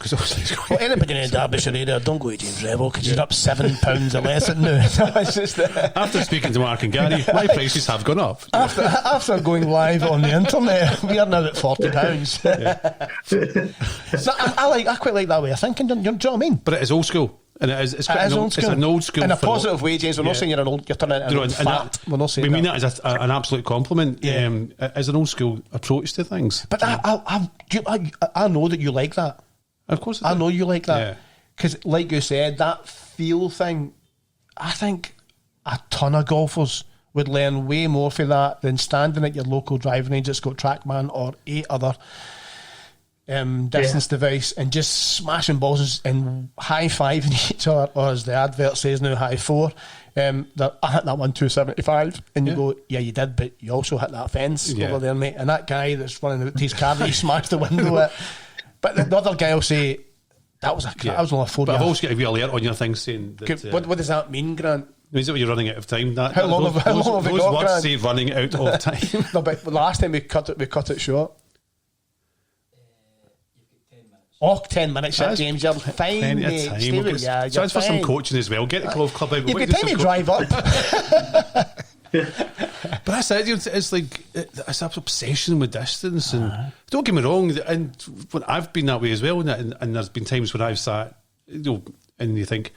Well, anybody in the Derbyshire area, don't go to James Revill because you're up £7 a lesson now. It's just after speaking to Mark and Gary, my prices have gone up. After going live on the internet, we are now at £40. So I quite like that way of thinking, do you know what I mean? But it is old school. And it's old school. It's an old school. In a positive way, James. We're not saying you're turning it into fat. We're not saying we mean that as an absolute compliment. As an old school approach to things. But I know that you like that. Of course I know you like that. Because like you said, that feel thing, I think a ton of golfers would learn way more for that than standing at your local driving range that's got TrackMan or 8 other distance device and just smashing balls and high-fiving each other, or as the advert says now, high four. I hit that one 275, and you go, yeah, you did, but you also hit that fence over there, mate. And that guy that's running out his car that he smashed the window at. But the other guy will say, that was only a 4 But I've also got a wee alert on your thing saying that, what does that mean, Grant? It means that you're running out of time. How long have we got, those words Grant? say running out of time. No, but the last time we cut it short. You've got 10 10 minutes. minutes, yeah, James. You're fine, Plenty mate. of time. Stay with you. Chance for some coaching as well. Get the golf club out. You've got time to drive up. But that's it. It's like it's that obsession with distance. And don't get me wrong. And when I've been that way as well. And there's been times when I've sat and you think,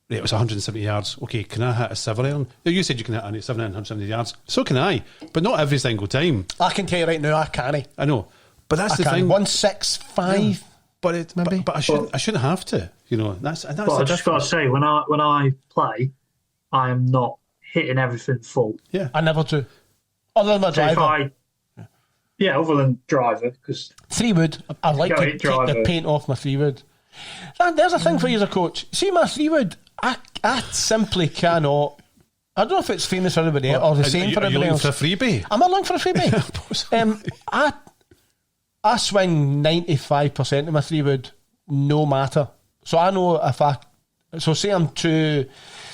right, it was 170 yards. Okay, can I hit a 7-iron? You said you can hit a 7-iron, 170 yards. So can I, but not every single time. I can tell you right now, I can't. I know, but that's the thing. 165. Yeah. But I shouldn't have to. That's. But I just got to say, when I play, I am not hitting everything full. Yeah, I never do. Other than my driver. Other than driver, because 3-wood. I like to take the paint off my 3-wood. And there's a thing for you as a coach. See my 3-wood, I simply cannot. I don't know if it's famous for everybody else or the same for everybody else. Are you looking for a freebie? Am I looking for a freebie? I swing 95% of my 3-wood, no matter. So I know say I'm to.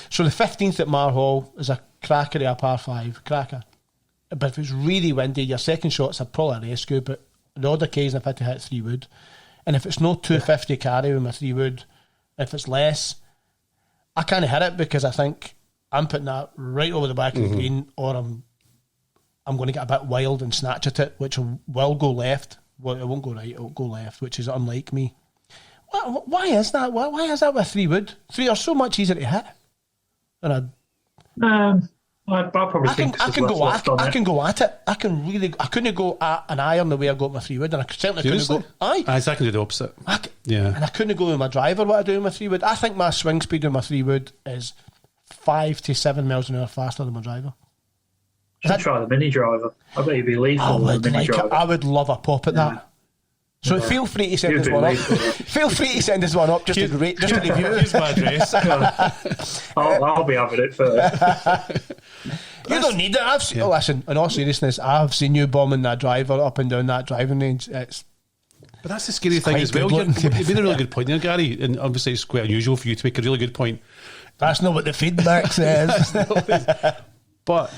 So the 15th at Marhall is a cracker of a par 5, cracker. But if it's really windy, your second shot's probably a rescue, but the odd occasion I've had to hit 3-wood. And if it's no 250 carry with my 3-wood, if it's less, I can't hit it because I think I'm putting that right over the back of the green, or I'm going to get a bit wild and snatch at it, which will go left. Well, it won't go right, it'll go left, which is unlike me. Why is that? Why is that with 3-wood? 3 are so much easier to hit. And I can go at it. I couldn't go at an iron the way I got my 3-wood, and I certainly couldn't go. I can do the opposite. And I couldn't go with my driver. What I do with my 3-wood, I think my swing speed with my 3-wood is 5 to 7 miles an hour faster than my driver. Should try the mini driver. I bet you'd be lethal with the mini driver. I would love a pop at that. So feel free to send us one up. Feel free to send us one up just to review. Here's my address. I'll be having it first. You don't need it. Listen, in all seriousness, I've seen you bombing that driver up and down that driving range. But that's the scary thing as well. You made a really good point there, Gary, and obviously it's quite unusual for you to make a really good point. That's not what the feedback says. But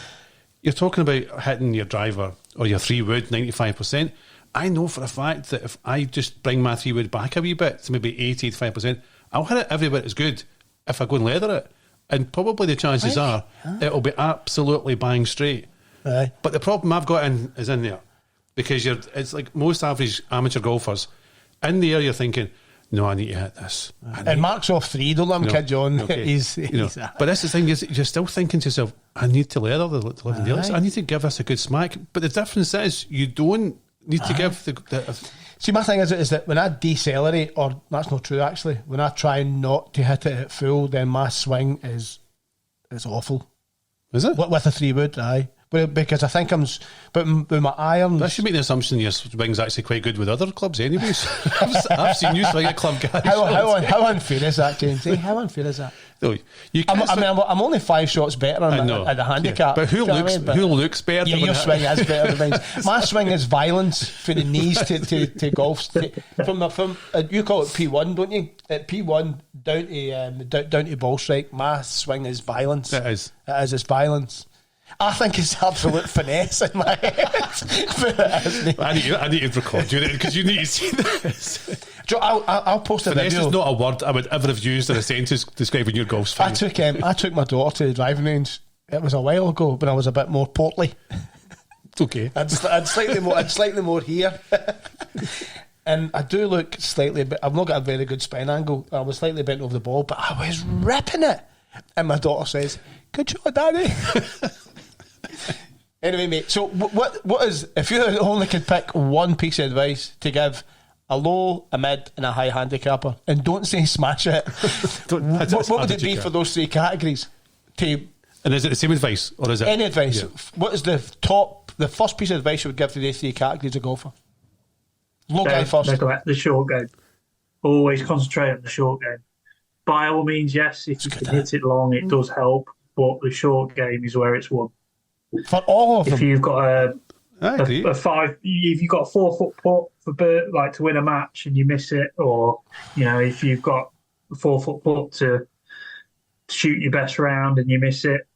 you're talking about hitting your driver or your 3-wood 95%. I know for a fact that if I just bring my 3-wood back a wee bit to maybe 80-85%, I'll hit it every bit as good if I go and leather it. And probably the chances are it'll be absolutely bang straight. Aye. But the problem I've got is in there. Because it's like most average amateur golfers, in the air you're thinking, no, I need to hit this. And Mark's off 3, don't let him kid you on. Okay. He's but that's the thing, is you're still thinking to yourself, I need to leather the living daylights. I need to give this a good smack. But the difference is you don't need to give the See, my thing is that when I decelerate, or that's not true actually, when I try not to hit it at full, then my swing is awful. Is it? With a 3-wood, aye. But because I think but with my irons... I should make the assumption your swing's actually quite good with other clubs anyways. I've seen you swing a club, Gary. How unfair is that, James? How unfair is that? No, I'm only 5 shots better at the handicap. But who looks better? Yeah, your swing is better than mine. My swing is violence for the knees to golf. From you call it P1, don't you? At P1 down to ball strike, my swing is violence. It is. It's violence. I think it's absolute finesse in my head. I need to record you because you need to see this. Joe, I'll post a finesse video. Finesse is not a word I would ever have used in a sentence describing your golf swing. I took my daughter to the driving range. It was a while ago, but I was a bit more portly. It's okay. I'd slightly more here. And I do look slightly bit. I've not got a very good spine angle. I was slightly bent over the ball, but I was ripping it. And my daughter says, "Good shot, Daddy." Anyway, mate, so what is, if you only could pick one piece of advice to give a low, a mid and a high handicapper, and don't say smash it, what would it be for those 3 categories? And is it the same advice, or is it any advice? Yeah. What is the first piece of advice you would give to these 3 categories of golfer? Low guy first. The short game. Always concentrate on the short game. By all means, yes, if you can hit it long, it does help, but the short game is where it's won. For all of them. If you've got a 5, if you've got a 4-foot putt for to win a match and you miss it, or if you've got a 4-foot putt to shoot your best round and you miss it,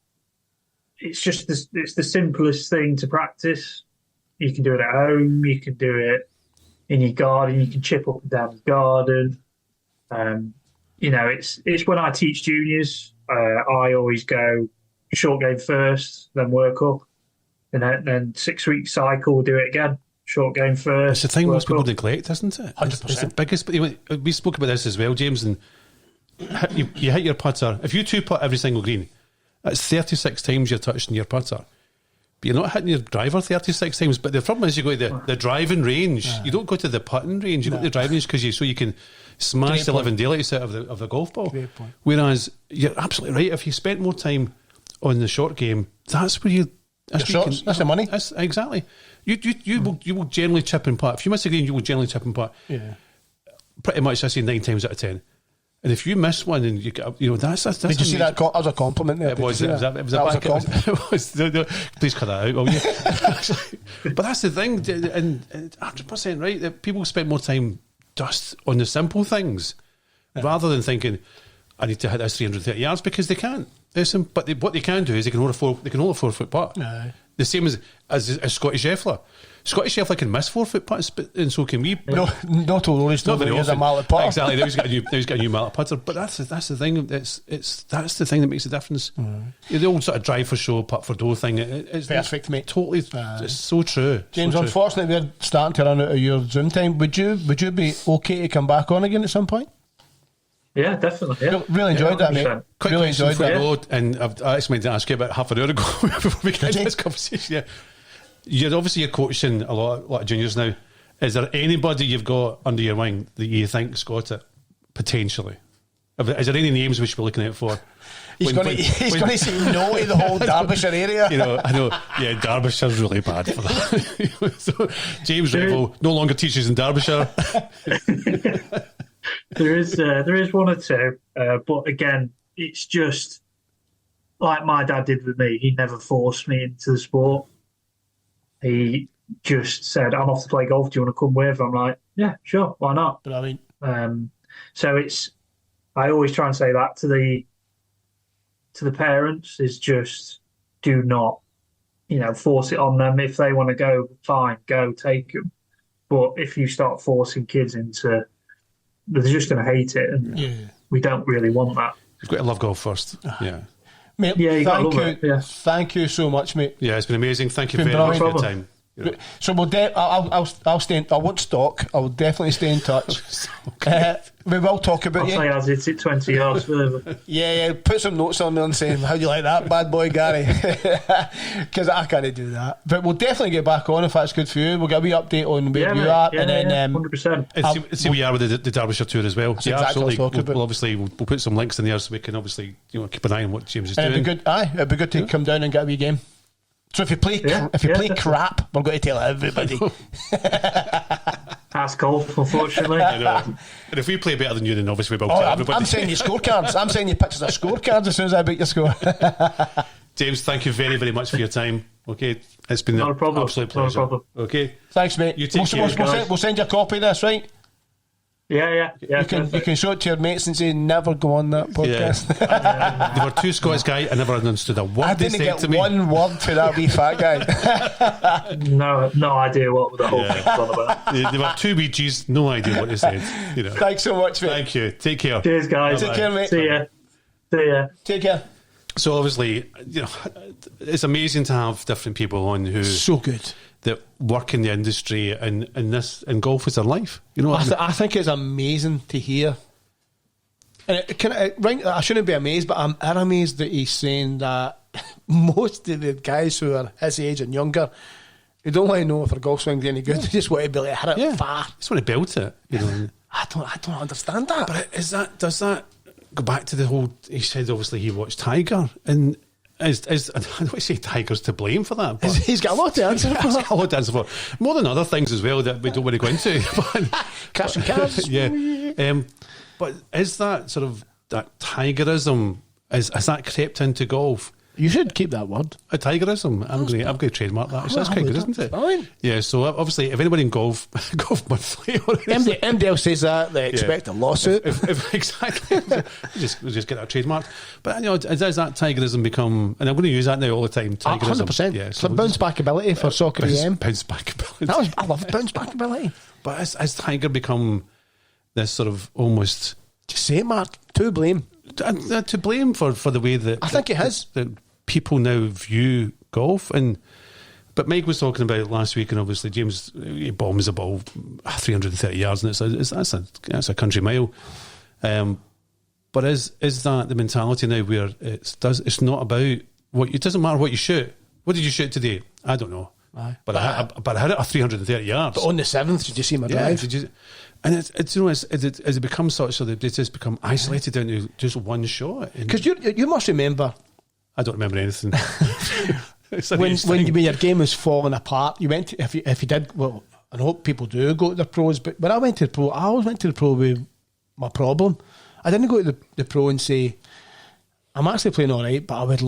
it's just it's the simplest thing to practice. You can do it at home. You can do it in your garden. You can chip up and down the garden. It's when I teach juniors, I always go short game first, then work up, and then 6-week cycle, we'll do it again. short game first. It's the thing work most people up. neglect, isn't it? 100%. It's the biggest. We spoke about this as well, James. And you hit your putter. If you two putt every single green, that's 36 times you're touching your putter. But you're not hitting your driver 36 times. But the problem is you go to the driving range. You don't go to the putting range. You go to the driving range so you can smash the living daylights out of the golf ball. Great point. Whereas you're absolutely right. If you spent more time on the short game, that's where you. That's the money. That's exactly. You will generally chip and putt. If you miss a green, you will generally chip and putt. Yeah. Pretty much, I say 9 times out of 10. And if you miss one and you get, that's Did you see that? That was a compliment there. It was. Did you It see was that? a That was a back. compliment. It was. No, please cut that out, will you? But that's the thing, and 100% right. That people spend more time just on the simple things rather than thinking, I need to hit this 330 yards, because they can't. But what they can do is they can hold a 4 foot putt. Aye. The same as Scotty Scheffler. Scotty Scheffler can miss 4 foot putts, and so can we. No, not till Rory's Not very a often. mallet putter. Exactly. Now he's got a new mallet putter. But that's the thing. That's the thing that makes the difference. The old sort of drive for show, putt for dough thing. It's Perfect, mate. Totally. It's so true. James, so true. unfortunately, we're starting to run out of your Zoom time. Would you be okay to come back on again at some point? Yeah, definitely. Yeah. Really enjoyed that, mate. 100%. Quick Really question enjoyed for that. you, and I actually meant to ask you about half an hour ago before we get into this conversation. Yeah. You're coaching a lot of juniors now. Is there anybody you've got under your wing that you think's got it potentially? Is there any names we should be looking out for? He's going to say no to the whole Derbyshire area. I know. Yeah, Derbyshire's really bad for that. So James Revill no longer teaches in Derbyshire. There is one or two, but again, it's just like my dad did with me. He never forced me into the sport. He just said, "I'm off to play golf. Do you want to come with?" I'm like, "Yeah, sure, why not?" Brilliant. So I always try and say that to the parents is just do not, force it on them. If they want to go, fine, go, take them. But if you start forcing kids into, they're just going to hate it, and we don't really want that. You've got to love golf first. Yeah. Mate, Yeah, you gotta thank love you. it, yeah. Thank you so much, mate. Yeah, it's been amazing. Thank you Been very much for your brilliant. time. So I'll stay. I won't stalk. I will definitely stay in touch. We will talk about I'll you. say as it's at 20 yards further. Yeah. Put some notes on there and say, how do you like that, bad boy Gary? Because I can't do that. But we'll definitely get back on if that's good for you. We'll get a wee update on where you're at, and then 100%. And see where you are with the Derbyshire tour as well. exactly Yeah, what I was absolutely. talking about. We'll obviously we'll put some links in there so we can obviously keep an eye on what James is and doing. it'd be good to come down and get a wee game. So if you play definitely. crap, we're going to tell everybody. That's golf, unfortunately. I know. And if we play better than you, then obviously we'll tell everybody. I'm sending you scorecards. I'm sending you pictures of scorecards as soon as I beat your score. James, thank you very, very much for your time. Okay, it's been Not a problem. absolute Not a pleasure. problem. Okay, Thanks, mate. You take care, guys. We'll send you a copy of this, right? Yeah. You can show it to your mates and say, never go on that podcast. there were two Scottish guys. I never understood a word I they didn't said get to me. one word to that wee fat guy. No idea what the whole thing's all about. There were two wee G's, no idea what they said. Thanks so much, mate. Thank you. Take care. Cheers, guys. Take care, mate. See ya. Take care. So obviously, it's amazing to have different people on who So good. that work in the industry and golf is their life. I think it's amazing to hear. And I shouldn't be amazed, but I'm amazed that he's saying that most of the guys who are his age and younger, they don't want to know if their golf swing's any good. They just want to be like, hit it far. Just want to build it. I don't understand that. But does that go back to the whole? He said obviously he watched Tiger, and I don't want to say Tiger's to blame for that, but He's got a lot to answer for. he's got a lot to answer for, more than other things as well that we don't want to go into. Cash and cards. Yeah. But is that sort of that Tigerism? Has that crept into golf? You should keep that word. A Tigerism. I'm going to trademark that. That's quite good, isn't it? Fine. Yeah. So obviously, if anybody in golf Monthly, or MDL says that they expect a lawsuit. exactly, we'll just get that trademarked. But does that Tigerism become? And I'm going to use that now all the time. Tigerism. 100%. Yeah. It's a bounce back ability for soccer EM. Bounce back ability. I love bounce back ability. But has Tiger become this sort of almost Just say it, Mark. To blame. to blame for the way that I think it has. that people now view golf, and But Mike was talking about it last week, and obviously James, he bombs the ball 330 yards, and that's a country mile. But is that the mentality now where it's not about what, it doesn't matter what you shoot. What did you shoot today? I don't know. Aye. But I had it at 330 yards. But on the 7th, did you see my drive? And it's you know, as it becomes such, so they just become isolated down to just one shot. Because you must remember. I don't remember anything. when your game was falling apart, you went to, if you did, well, I hope people do go to the pros, but when I went to the pro, I always went to the pro with my problem. I didn't go to the pro and say, I'm actually playing all right, but I would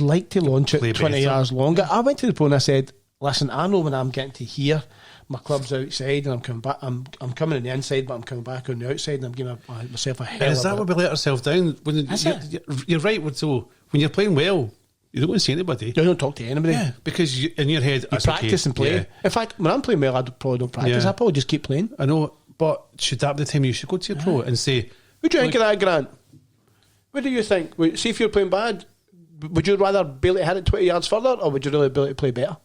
like to launch it 20 yards longer. I went to the pro and I said, listen, I know when I'm getting to here, my club's outside and I'm coming back. I'm coming on the inside, but I'm coming back on the outside, and I'm giving myself a hell. Is that what we let ourselves down? You're right. So when you're playing well, you don't want to see anybody. You don't talk to anybody. Yeah, because in your head, you practice and play. Yeah. In fact, when I'm playing well, I probably don't practice. I probably just keep playing. I know, but should that be the time you should go to your pro and say, "What do you think of that, Grant? What do you think? See if you're playing bad. Would you rather be able to hit it 20 yards further, or would you really be able to play better?"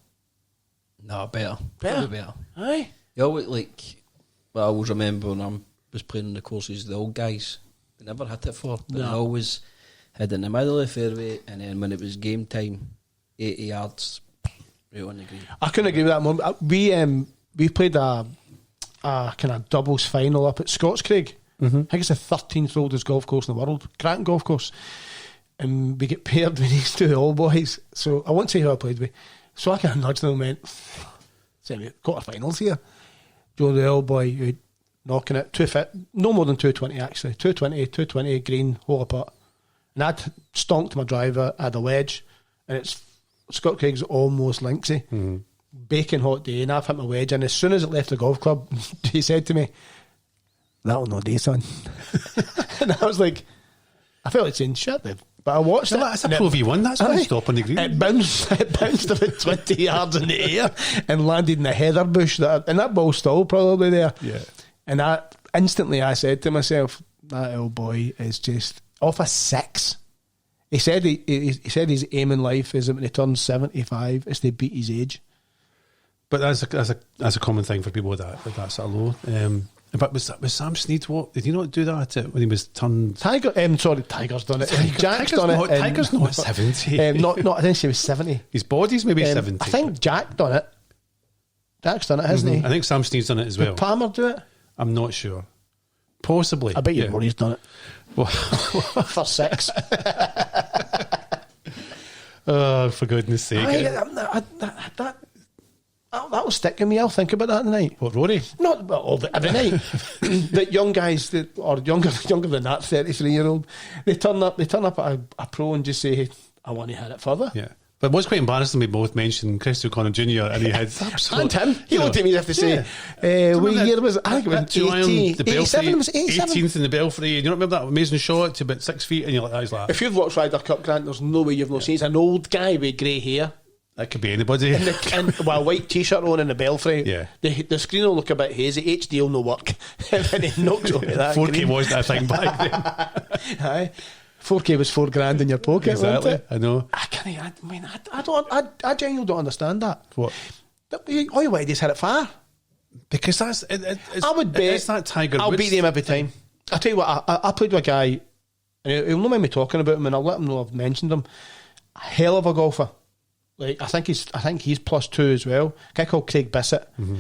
No, better. Better. Aye. You always I always remember when I was playing on the courses, the old guys, they never hit it for, but they always had it in the middle of the fairway, and then when it was game time, 80 yards, right on the green. I couldn't agree with that moment. We played a kind of doubles final up at Scotscraig. Mm-hmm. I think it's the 13th oldest golf course in the world, Granton Golf Course, and we get paired with these two old boys. So I won't say who I played with. So I kind of nudged them and went, quarter-finals here. Joe, the old boy, who knocking it, no more than 220 actually, 220 green, hole apart. And I'd stonked my driver, I had a wedge, and Scott Craig's almost linksy. Mm-hmm. Baking hot day, and I've hit my wedge, and as soon as it left the golf club, he said to me, "That'll no day, son." And I was like, I felt like saying, "Shut the..." But I watched it. That's a Pro V1, that's going to stop on the green. It bounced about 20 yards in the air and landed in a heather bush, and that ball's still probably there. Yeah. And instantly I said to myself, that old boy is just off a 6. He said his aim in life is that when he turns 75 is to beat his age. But that's a common thing for people that's at low. But was Sam Snead, what did he not do that when he was turned? Tiger's done it. Jack's done it. Tiger's not 70. I think she was 70. His body's maybe 70. I think Jack done it. Jack's done it, hasn't he? I think Sam Snead's done it as well. Did Palmer do it? I'm not sure. Possibly. I bet you Rory's done it. Well, for 6. Oh, for goodness sake. That'll stick in me. I'll think about that tonight. What, Rory? Not every night. That young guys or younger than that, 33-year-old, they turn up at a pro and just say, "I want to hit it further." Yeah. But it was quite embarrassing. We both mentioned Chris O'Connor Jr. and he had and him. He looked at me as if to say, "What year was it?" I think it was 87. Was 87? 18th in the Belfry. You don't remember that amazing shot to about 6 feet? And you're like, "That's like." If you've watched Ryder Cup, Grant, there's no way you've not seen. He's an old guy with grey hair. That could be anybody. And with a white t-shirt on in the Belfry. Yeah. The screen will look a bit hazy. HD will no work. And then he knocks over that 4K green. wasn't a thing back then. Aye. 4K was $4,000 in your pocket. Exactly. Wasn't it? I know. I genuinely don't understand that. What? All you want to do is hit it far. Because I would bet it's that Tiger I'll Woods beat him every time. I'll tell you what, I played with a guy, and he'll not mind me talking about him, and I'll let him know I've mentioned him. A hell of a golfer. Like I think he's +2 as well. A guy called Craig Bissett. Mm-hmm.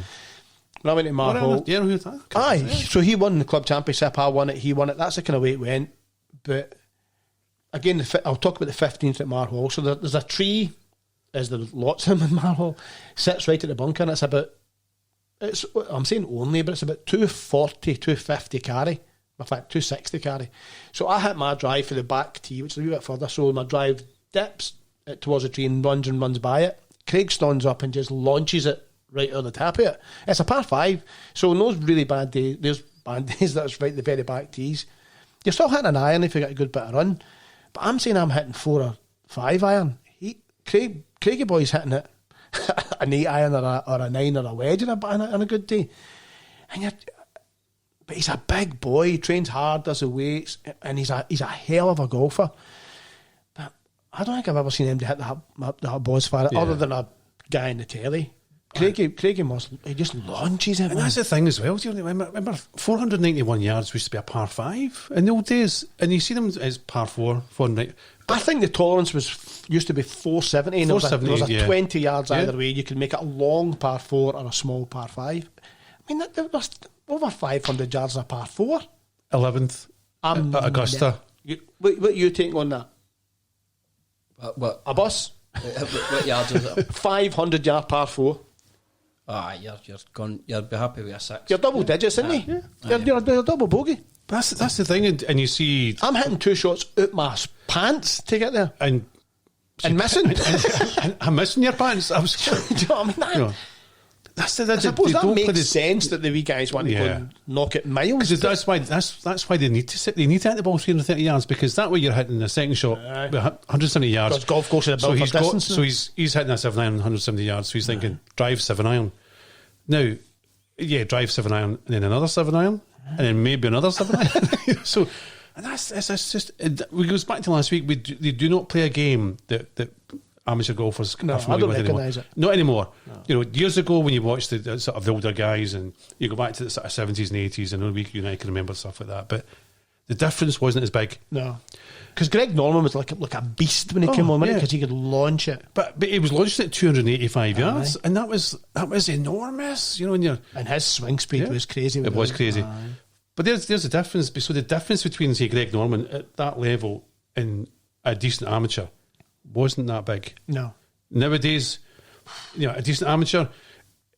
When I went to Marhole, yeah, who's that? Aye, so he won the club championship. I won it. He won it. That's the kind of way it went. But again, I'll talk about the 15th at Marhole. So there's a tree, as there lots of them in Marhole, sits right at the bunker, and I'm saying only, but it's about 240, 250 carry. In fact, 260 carry. So I hit my drive for the back tee, which is a wee bit further. So my drive dips towards the tree and runs by it. Craig stands up and just launches it right on the tap of it. It's a par 5, so in those really bad days, there's bad days that's right at the very back tees. You're still hitting an iron if you get a good bit of run, but I'm saying I'm hitting 4 or 5 iron. Craigie boy's hitting it an 8 iron or a 9 or a wedge on a good day. But he's a big boy. He trains hard, does the weights, and he's a hell of a golfer. I don't think I've ever seen him hit that balls far, other than a guy in the telly. Craigie must. He just launches it. And that's the thing as well. Do you remember 491 yards used to be a par 5 in the old days, and you see them as par 4, 490. I think the tolerance used to be 470. And there was a 20 yards either way. You could make it a long par 4 or a small par 5. I mean, there was over 500 yards in a par 4. 11th at Augusta. What you taking on that? What? A bus? What yards is it? 500 yard par 4. You're gone. You'll be happy with a 6. You're double digits, isn't you? You're double bogey. That's the thing, and you see, I'm hitting 2 shots out my pants to get there, and missing. and I'm missing your pants. I was, do you know what I mean? That's I suppose that makes sense that the wee guys want to go and knock it miles. That's why they need to hit the ball 330 yards, because that way you're hitting the second shot 170 yards. Because golf courses are built for distance. So he's hitting a 7 iron 170 yards. So he's thinking drive 7 iron. Now, drive 7 iron and then another 7 iron and then maybe another 7 iron. So, and that's just. It goes back to last week. They do not play a game that amateur golfers are familiar with anymore. It. Not anymore. No. Years ago when you watched the sort of the older guys and you go back to the sort of 70s and 80s, and you and I can remember stuff like that, but the difference wasn't as big. No. Because Greg Norman was like a beast when he came on, because he could launch it. But he was launching at 285 yards, and that was enormous. And his swing speed was crazy. It was crazy. But there's a difference. So the difference between, say, Greg Norman at that level and a decent amateur wasn't that big. No. Nowadays, a decent amateur,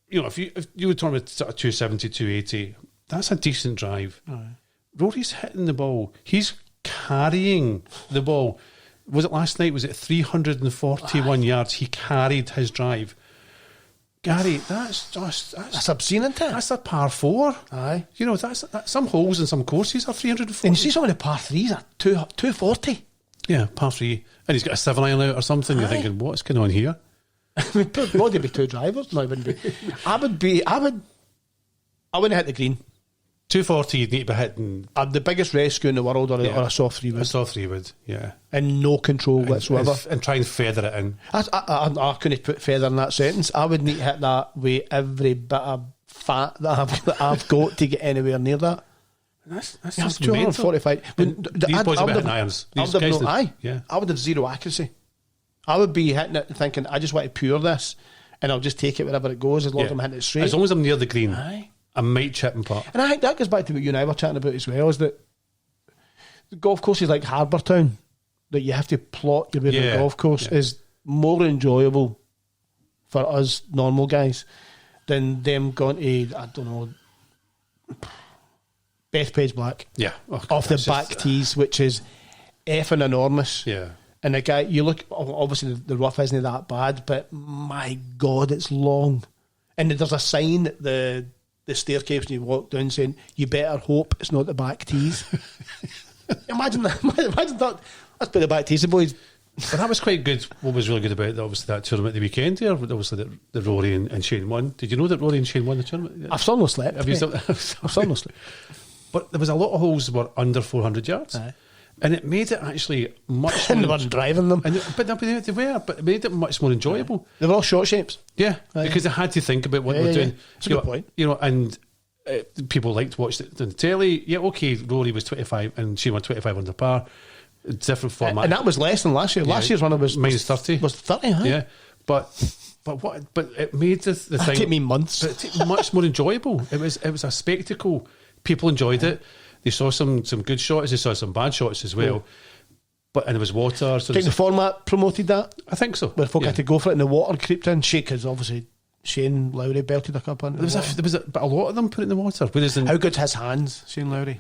if you were talking about sort of 270, 280, that's a decent drive. Rory's hitting the ball. He's carrying the ball. Was it last night? Was it 341 yards? He carried his drive. Gary, that's obscene, isn't it? That's a par 4. Aye. That's some holes in some courses are 340. And you see some of the par 3s are 240. Yeah, par 3. And he's got a 7 iron out or something. You're thinking, what's going on here? I mean, would be 2 drivers? No, it wouldn't be. I wouldn't hit the green. 240, you'd need to be hitting. The biggest rescue in the world, or a soft 3 wood. A soft 3 wood, yeah. And no control whatsoever. And try and feather it in. I couldn't put feather in that sentence. I would need to hit that with every bit of fat that I've got to get anywhere near that. That's 245. These boys are hitting irons. I would have zero accuracy. I would be hitting it thinking, I just want to pure this, and I'll just take it wherever it goes, as long as I'm hitting it straight. As long as I'm near the green. I might chip and putt. And I think that goes back to what you and I were chatting about as well, is that the golf courses like Harbour Town, that you have to plot your way to the golf course, is more enjoyable for us normal guys than them going to, I don't know, Bethpage Black. Yeah. Off the back tees, which is effing enormous. Yeah. And the guy, you look, obviously the rough isn't that bad, but my God, it's long. And there's a sign at the staircase when you walk down saying, you better hope it's not the back tees. Imagine that. Imagine that. Let's put the back tees, the boys. But that was quite good. What was really good about obviously that tournament the weekend here, obviously the Rory and Shane won. Did you know that Rory and Shane won the tournament? I've still no slept. I've still no slept. But there was a lot of holes that were under 400 yards. Aye. And it made it actually much And more... they weren't driving them. But it made it much more enjoyable. They were all short shapes. Yeah, because they had to think about what they were doing. That's a good point. And people liked to watch it on the telly. Yeah, okay, Rory was 25 and she won 25 under par. Different format. And that was less than last year. Last year's one was minus 30. Was 30, huh? Yeah. But it made the thing... It took me months. But it took much more enjoyable. It was a spectacle. People enjoyed it. They saw some good shots. They saw some bad shots as well. And there was water. So think the format promoted that? I think so. Where folk had to go for it and the water creeped in. Because obviously Shane Lowry belted a cup under but a lot of them put it in the water. How good's his hands, Shane Lowry?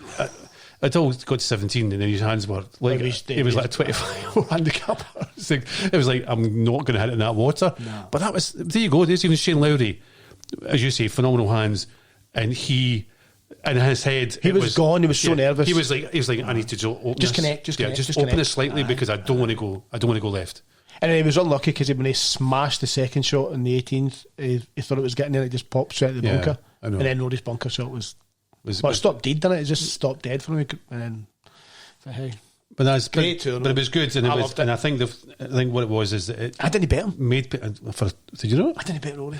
It all got to 17 and then his hands were like it was like a 25 handicap. It was like I'm not going to hit it in that water. No. But there you go. There's even Shane Lowry, as you say, phenomenal hands, and he. And in his head, he was gone. He was so nervous. He was like, I need to open just connect. Just open it slightly because I don't want to go. I don't want to go left. And he was unlucky because when he smashed the second shot in the 18th, he thought it was getting in. It just popped straight at the bunker. I know. And then Rory's bunker shot was it stopped dead, didn't it? It just stopped dead for him. And then, hey. But that's Great tournament. But it was good, and I it was, loved it. and I think what it was is that I didn't bet him. made for. Did you know? I didn't bet Rory.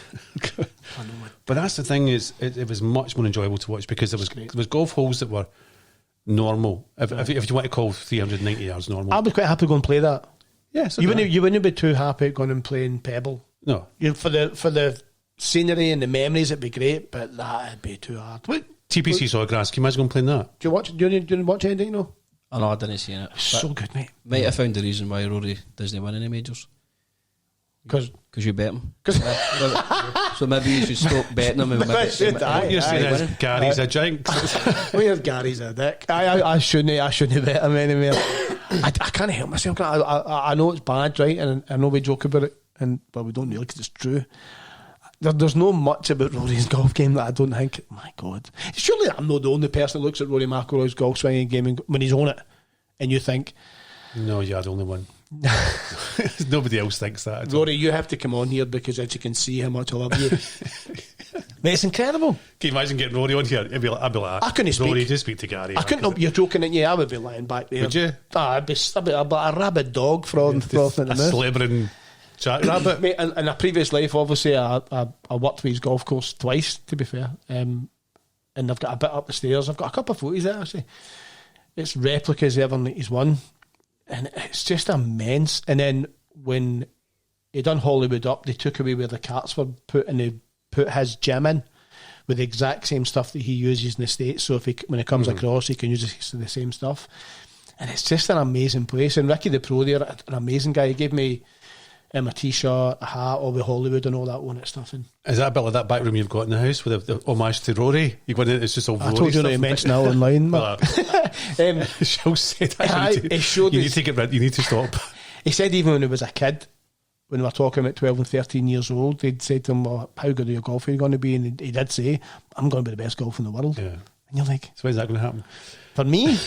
I know, man. But that's the thing is, it was much more enjoyable to watch because there was golf holes that were normal. If you want to call 390 yards normal, I'd be quite happy to go and play that. yes, You wouldn't be too happy going and playing Pebble. no. For the scenery and the memories, it'd be great, but that'd be too hard. What? TPC Sawgrass. Can you imagine going playing that? Do you watch anything? No. I know I didn't see it. So good, mate. Might have found the reason why Rory doesn't win any majors. Because You bet him. So maybe you should stop betting him. And Maybe I should, aye. What you're saying is winning. Gary's a jinx. where's Gary's a dick? I shouldn't bet him anywhere. I can't help myself. I know it's bad, right? And I know we joke about it, but we don't really because it's true. There's no much about Rory's golf game that I don't think. My God, surely I'm not the only person that looks at Rory McIlroy's golf swinging game when he's on it, and you think, No, you're the only one. Nobody else thinks that. at all. Rory, you have to come on here because as you can see how much I love you. Mate, it's incredible. Can you imagine getting Rory on here? I'd be like, I couldn't speak. Rory, just speak to Gary. I couldn't. You're joking, and I would be lying back there. Would you? I'd be a rabid dog frothing at the A mouth. slobbering chat rabbit. Mate, in a previous life, obviously, I worked for his golf course twice, to be fair. And I've got a bit up the stairs. I've got a couple of photos there, actually. It's replicas of everything that he's won. And it's just immense. And then when he done Hollywood Up, they took away where the carts were put and they put his gym in with the exact same stuff that he uses in the States. So when it comes across, he can use the same stuff. And it's just an amazing place. And Ricky the Pro there, an amazing guy. He gave me a t-shirt, a hat, all with Hollywood and all that one stuff. And Is that a bit like that back room you've got in the house with the homage to Rory? You go in, it's just all I Rory told you stuff. that you mentioned that online. Well, Shell said you need to get rid. You need to stop. He said even when he was a kid, when we were talking about 12 and 13 years old, they'd say to him, well, how good are your golf are you going to be? And he did say, I'm going to be the best golfer in the world. Yeah. And you're like, So when's that going to happen? for me,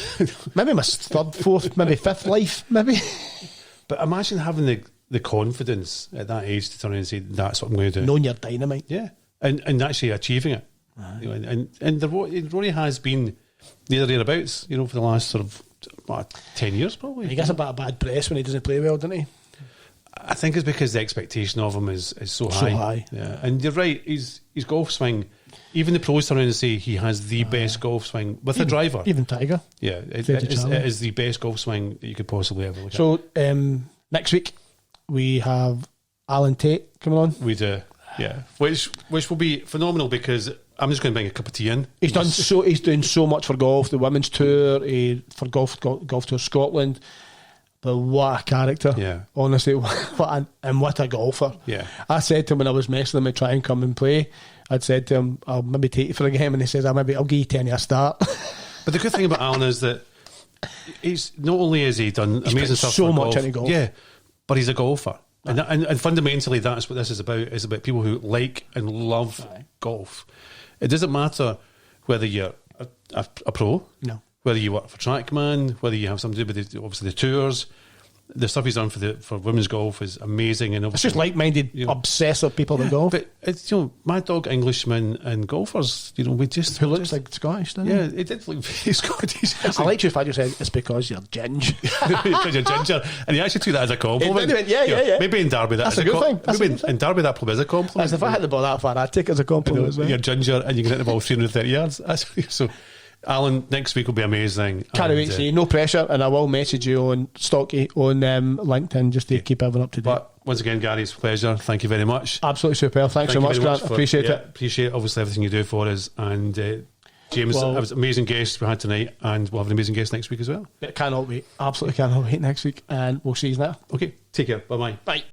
maybe my third, fourth, maybe fifth life, maybe. But imagine having the confidence at that age to turn around and say, that's what I'm going to do. Knowing you're dynamite. Yeah. And actually achieving it. You know, and Rory has been near or thereabouts, for the last sort of 10 years probably. He gets a bit of bad press when he doesn't play well, doesn't he? I think it's because the expectation of him is so high. So high. Yeah. And you're right, his golf swing, even the pros turn around and say he has the best golf swing with a driver. Even Tiger. Yeah, it Fair to is the best golf swing that you could possibly ever look at. So next week we have Alan Tate coming on. We do, yeah. Which will be phenomenal because I'm just going to bring a cup of tea in. He's doing so much for golf, the women's tour, for golf tour Scotland. But what a character! Yeah, honestly, what a golfer! Yeah, I said to him when I was messing him to try and come and play, I'd said to him, "I'll maybe take you for a game," and he says, "I'll give you 10 a start." But the good thing about Alan is that he's not only has he done amazing stuff so for much golf, into golf, yeah, but he's a golfer, and fundamentally that's what this is about. It's about people who like and love golf. It doesn't matter whether you're a pro, no. Whether you work for Trackman, whether you have something to do with obviously the tours, the stuff he's done for women's golf is amazing. And it's just like-minded, obsessive people that golf. But it's Mad Dog Englishmen and golfers, we just who looks like Scottish, doesn't he? Yeah, it did look very Scottish. I like your fact you said it's because you're ginger. Because you're ginger, and he actually took that as a compliment. Yeah. Maybe in Derby that's a good thing. Maybe in Derby that probably is a compliment. As if I hit the ball that far, I'd take it as a compliment as well. You're ginger and you can hit the ball 330 yards. So. Alan, next week will be amazing. Can't wait to see. No pressure, and I will message you on Stocky on LinkedIn just to keep everyone up to date. But once again, Gary, it's a pleasure. Thank you very much. Absolutely super. Thanks so much, Grant. Appreciate it. Appreciate obviously everything you do for us. And James, it was an amazing guest we had tonight, and we'll have an amazing guest next week as well. Cannot wait. Absolutely cannot wait next week, and we'll see you later. Okay, take care. Bye-bye. Bye.